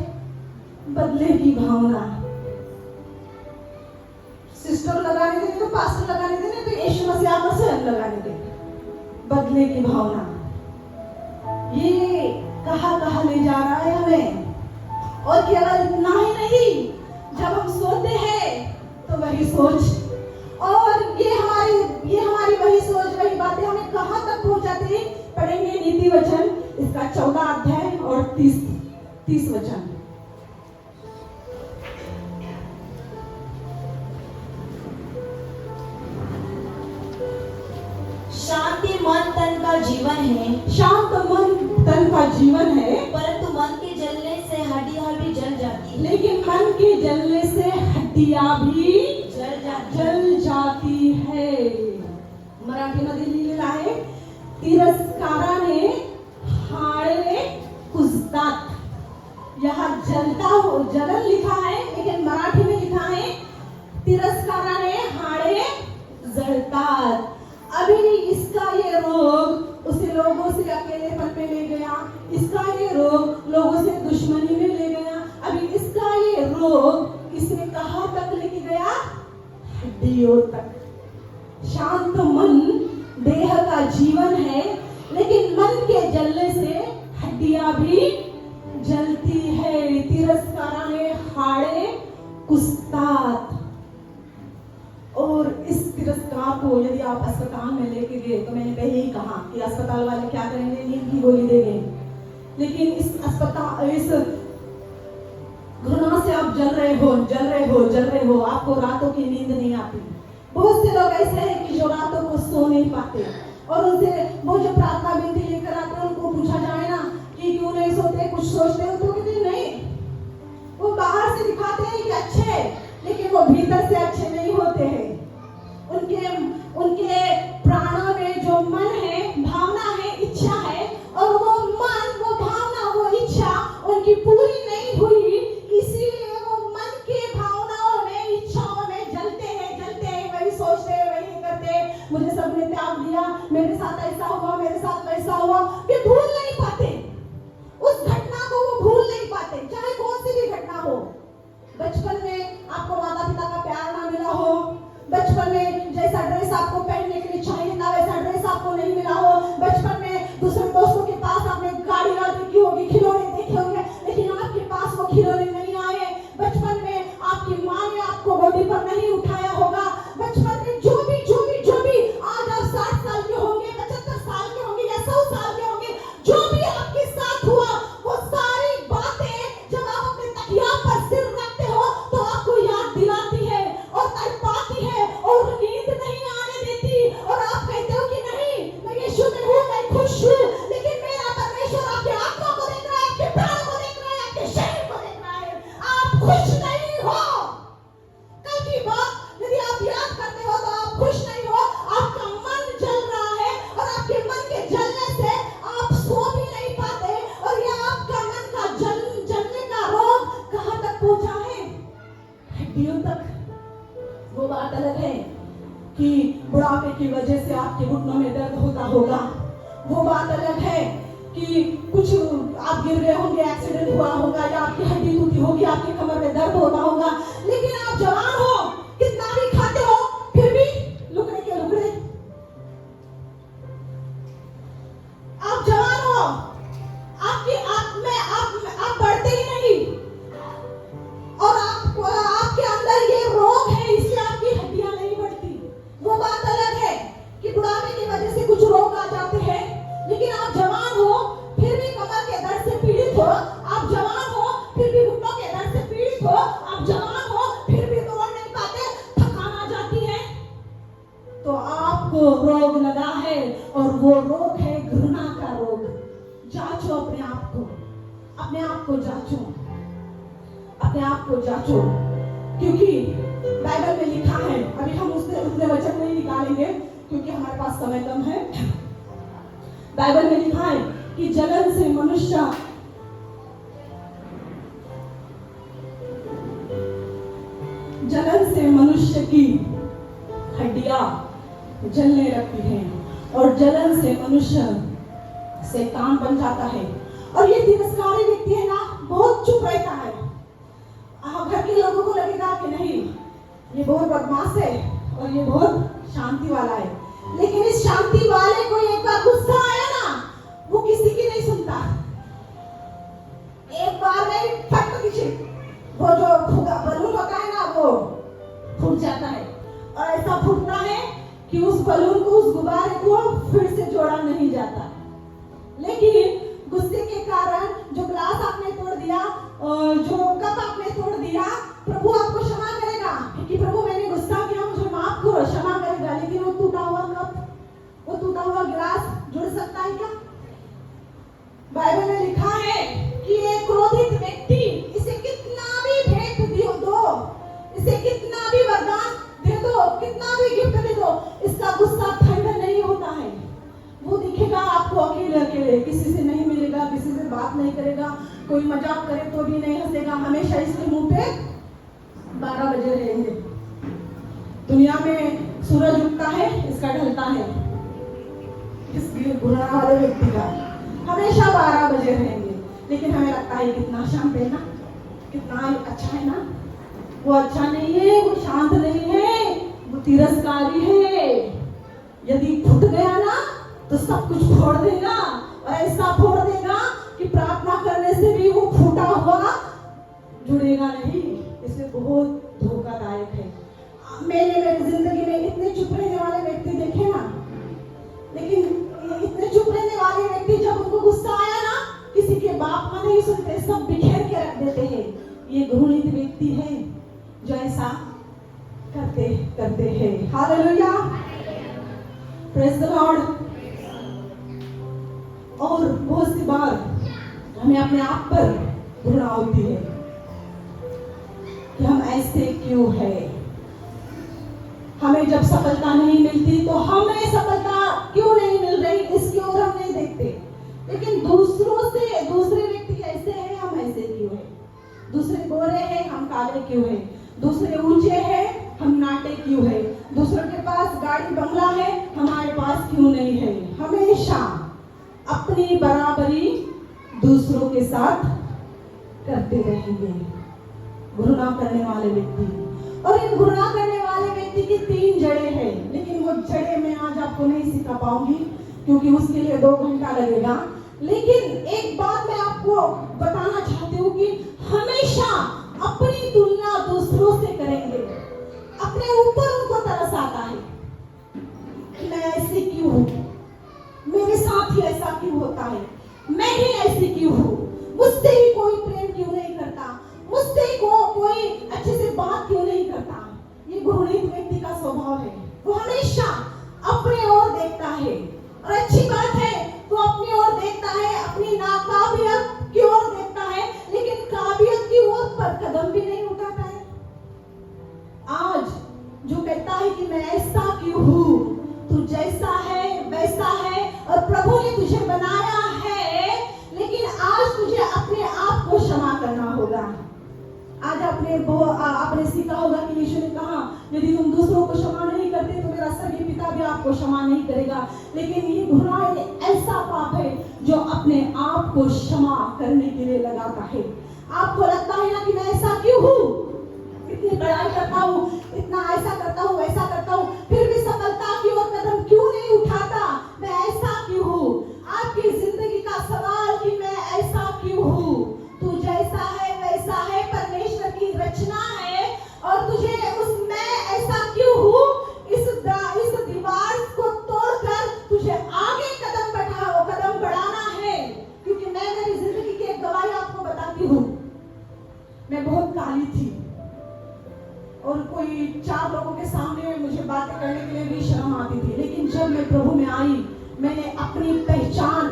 बदले की भावना। सिस्टर लगाने देने तो पास्टर लगाने देने तो यीशु मसीह आकर स्वयं लगाने देने। बदले की भावना, ये कहाँ कहाँ ले जा रहा है हमें। और केवल इतना ही नहीं, जब हम सोते हैं तो वही सोच, और ये हमारी वही सोच, वही बातें हमें कहाँ तक पहुंचाती है। पढ़ेंगे नीति वचन इसका 14 अध्याय और 30 वचन। शांति मन तन का जीवन है, शांत मन तन का जीवन है, परंतु मन के जलने से हड्डियां भी जल जाती है। लेकिन मन के जलने से हड्डियां भी जल जाती है। मराठीमध्ये लिहिलेलं आहे, तिरस्काराने हाडे कुजतात। यहाँ जलन लिखा है, लेकिन मराठी में लिखा है तिरस्काराने हाडे जळतात। अभी इसका ये रोग उसे लोगों से अकेलेपन में ले गया, इसका ये रोग लोगों से दुश्मनी में ले गया, अभी इसका ये रोग इसने कहाँ तक लेके गया? हड्डियों तक। शांत मन देह का जीवन है, लेकिन मन के जलने से हड्डियां भी जलती है। तिरस्काराने हाडे कुजतात। और इस तिरस्कार को यदि आप अस्पताल में लेके गए, तो मैंने पहले ही कहा कि अस्पताल वाले क्या करेंगे? नींद की गोली देंगे। लेकिन इस घृणा से आप जल रहे हो, आपको रातों की नींद नहीं आती। बहुत से लोग ऐसे हैं कि जो रातों को सो नहीं पाते, और उनसे वो जो प्रार्थना विनती लेकर आते हैं, उनको पूछा जाए ना कि क्यों नहीं सोते, कुछ सोचते हो, तो कहते नहीं। वो बाहर से दिखाते हैं कि अच्छे, लेकिन वो भीतर से अच्छे नहीं होते हैं। उनके प्राणों में जो मन है, भावना है, इच्छा है, और वो मन, वो भावना, वो इच्छा उनकी पूरी नहीं हुई, इसीलिए वो मन के भावनाओं में, इच्छाओं में जलते हैं, वही सोचते हैं, वही करते हैं। मुझे सबने त्याग दिया, मेरे साथ ऐसा हुआ, मेरे साथ वैसा हुआ, ये भूल नहीं पाते। उस घटना को वो भूल नहीं पाते, चाहे कौन सी भी घटना हो। बचपन में आपको माता पिता का प्यार ना मिला हो, बचपन में जैसा ड्रेस आपको पहनने के लिए चाहिए था वैसा ड्रेस आपको नहीं मिला हो, बचपन में दूसरे दोस्तों के पास आपने गाड़ी देखी होगी, खिलौने देखे होंगे, लेकिन आपके पास वो खिलौने नहीं आए। बचपन में आपकी माँ ने आपको गोदी पर नहीं उठाया होगा। बचपन में जो भी आज आप 60 साल के होंगे, 75 साल के होंगे या 100 साल के होंगे, जो भी आपके साथ हुआ, वो सारी बातें जब आप अपने तकिया पर सिर रखते हो तो आपको याद दिलाती है और तड़पाती है और नींद नहीं आने देती। और आप कहते हो कि नहीं, मैं यीशु में हूँ, मैं खुश हूँ, लेकिन मेरा परमेश्वर आपके आत्मा को देख रहा है, आपके प्राण को देख रहा है, आपके शरीर को देख रहा है। आप खुश नहीं हो। कल की बात यदि आप याद करते हो तो आप खुश नहीं हो, आपका मन जल रहा है, और आपके मन के जलने से आप सो भी नहीं पाते, और यह आपका मन का जलने का रोग कहाँ तक पहुंचा है? हड्डियों तक। वो बात अलग है कि बुढ़ापे की वजह से आपके घुटनों में दर्द होता होगा, वो बात अलग है कि कुछ आप गिर गए होंगे, एक्सीडेंट हुआ होगा, या आपकी हड्डी टूटी होगी, आपके कमर में दर्द होता होगा, लेकिन आप जवान हो, कितना भी खाते हो, फिर भी लुकड़े के लुकड़े। आप जवान हो, आपकी आप बढ़ते ही नहीं, और आपके अंदर ये रोग है, इसलिए आपकी हड्डियां नहीं बढ़ती। वो बात अलग है कि बुढ़ापे की वजह से कुछ रोग आ जाते हैं, लेकिन आप जवान हो फिर भी कमर के दर्द से पीड़ित हो, आप जवान हो फिर भी घुटनों के दर्द से पीड़ित हो, अपने आप को जांचो, अपने आप को जांचो, क्योंकि बाइबल में लिखा है, अभी हम उसने वचन नहीं निकालेंगे क्योंकि हमारे पास समय कम है। बाइबल में लिखा है कि जलन से मनुष्य की हड्डियां जलने लगती हैं और जलन से मनुष्य शैतान बन जाता है। और ये तिरस्कारी व्यक्ति है ना, बहुत चुप रहता है। घर के लोगों को लगेगा कि नहीं, ये बहुत बदमाश है और ये बहुत शांति वाला है, लेकिन इस शांति वाले को एक बार गुस्सा आया ना, वो किसी की नहीं सुनता। एक बार नहीं, फट किसी वो जो बलून होता है ना, वो फूट जाता है और ऐसा फूटता है कि उस बलून को, उस गुब्बारे को फिर से जोड़ा नहीं जाता। लेकिन गुस्से के कारण जो ग्लास आपने तोड़ दिया, जो कप आपने तोड़ दिया, प्रभु आपको क्षमा करेगा कि प्रभु मैंने गुस्सा किया, मुझे माफ करो, क्षमा करेगा। लेकिन वो टूटा हुआ कप, वो टूटा हुआ गिलास जुड़ सकता है क्या? बाइबल में लिखा है कि एक क्रोधित व्यक्ति, इसे कितना भी भेंट दो, इसे कितना भी वरदान दे दो, कितना भी गिफ्ट दे दो, इसका गुस्सा ठंडा नहीं होता है। वो दिखेगा आपको अकेले अकेले, किसी से नहीं मिलेगा, किसी से बात नहीं करेगा, कोई मजाक करे तो भी नहीं हंसेगा, हमेशा इसके मुंह पे 12 बजे रहेंगे। दुनिया में सूरज उगता है, इसका ढलता है, इस गुनाह वाले व्यक्ति का हमेशा 12 बजे रहेंगे। लेकिन हमें लगता है कितना शांत है ना, कितना अच्छा है ना। वो अच्छा नहीं है, वो शांत नहीं है, वो तिरस्कारी है। यदि फूट गया ना तो सब कुछ फोड़ देगा, और ऐसा फोड़ देगा कि प्रार्थना करने से भी वो फूटा हुआ जुड़ेगा नहीं। इसमें बहुत धोखादायक है। मेरी जिंदगी में इतने चुप रहने वाले व्यक्ति देखे ना, लेकिन इतने चुप रहने वाले व्यक्ति जब उनको गुस्सा आया ना, किसी के बाप का नहीं सुनते, सब बिखेर के रख देते हैं। ये घृणित व्यक्ति है जो ऐसा करते हैं। Hallelujah, praise the Lord. और बहुत सी बार हमें अपने आप पर घृणा होती है कि हम ऐसे क्यों हैं। हमें जब सफलता नहीं मिलती तो हमें सफलता क्यों नहीं मिल रही, इसकी ओर हम नहीं देखते। लेकिन दूसरे व्यक्ति कैसे हैं, हम ऐसे क्यों हैं। दूसरे गोरे हैं, हम काले क्यों हैं। दूसरे ऊंचे हैं, हम नाटे क्यों हैं। दूसरों के पास गाड़ी बंगला है, हमारे पास क्यों नहीं है। हमेशा अपनी बराबरी दूसरों के साथ करते रहेंगे, घृणा करने वाले व्यक्ति। और इन घृणा करने वाले व्यक्ति की 3 जड़ें हैं, लेकिन वो जड़ें मैं आज आपको नहीं सिखा पाऊंगी क्योंकि उसके लिए 2 घंटा लगेगा। लेकिन एक बात मैं आपको बताना चाहती हूँ कि हमेशा अपनी तुलना दूसरों से करेंगे, अपने ऊपर उनको तरस आता है कि मैं ऐसी क्यों हूँ, मेरे साथ ही ऐसा क्यों होता है, मैं ही ऐसी क्यों हूँ, मुझसे ही कोई प्रेम क्यों नहीं करता, मुझसे कोई अच्छे से बात क्यों नहीं करता। ये घृणित व्यक्ति का स्वभाव है। वो हमेशा अपने ओर देखता है, और अच्छी बात है तो अपनी ओर देखता है, अपनी नाकाबियत की ओर देखता है, लेकिन काबियत की ओर पर कदम भी नहीं उठाता है। आज जो कहता है कि मैं ऐसा क्यों हूँ, तू जैसा है वैसा है और प्रभु ने तुझे बनाया है, लेकिन आज तुझे अपने आप को क्षमा करना होगा। आज आपने सीखा होगा कि यीशु ने कहा, यदि तुम दूसरों को क्षमा नहीं करते तो मेरा स्वर्गीय पिता भी आपको क्षमा नहीं करेगा। लेकिन ये घृणा ऐसा पाप है जो अपने आप को क्षमा करने के लिए लगाता है। आपको लगता है ना कि मैं ऐसा क्यों हूँ, इतनी बड़ाई करता हूँ, इतना ऐसा करता हूँ, वैसा करता हूँ, फिर भी सफलता की ओर कदम क्यों नहीं उठाता, मैं ऐसा क्यों हूँ। आपकी जिंदगी का सवाल कि मैं ऐसा क्यों हूँ। तू जैसा है वैसा है, परमेश्वर की रचना है, और तुझे उसमें ऐसा क्यों हूँ, इस दीवार को तोड़कर तुझे आगे कदम बढ़ाना है। क्योंकि मैं मेरी जिंदगी की एक गवाही आपको बताती हूँ। मैं बहुत काली थी और कोई 4 लोगों के सामने मुझे बातें करने के लिए भी शर्म आती थी। लेकिन जब मैं प्रभु में आई, मैंने अपनी पहचान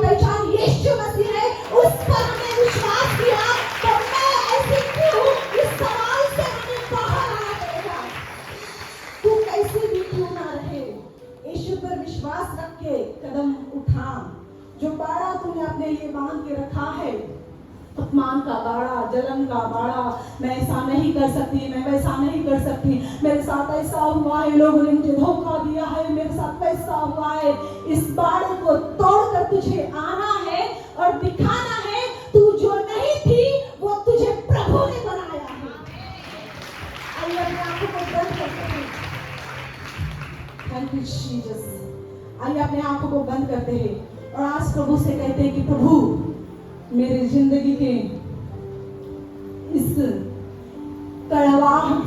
पहचान यीशु मसीह है, उस पर हमने विश्वास किया, तो मैं ऐसी क्यों, इस सवाल से हमें बाहर आना पड़ेगा। तू कैसे भी क्यों ना रहे, यीशु पर विश्वास रख के कदम उठा। जो बाड़ा तूने अपने लिए बांध के रखा है, अपमान का बाड़ा, जलन का बाड़ा, मैं ऐसा नहीं कर सकती, मैं वैसा नहीं कर सकती, मेरे साथ ऐसा हुआ है, लोगों ने मुझे धोखा दिया है, मेरे साथ वैसा हुआ है, इस बाड़े को तोड़कर तुझे आना है और दिखाना है तू जो नहीं थी वो तुझे प्रभु ने बनाया है। आइए अपने आंखों को बंद करते हैं। Thank you Jesus. आइए अपने आंखों को बंद करते हैं और आज प्रभु से कहते हैं कि प्रभु मेरी जिंदगी के इस कड़वाहट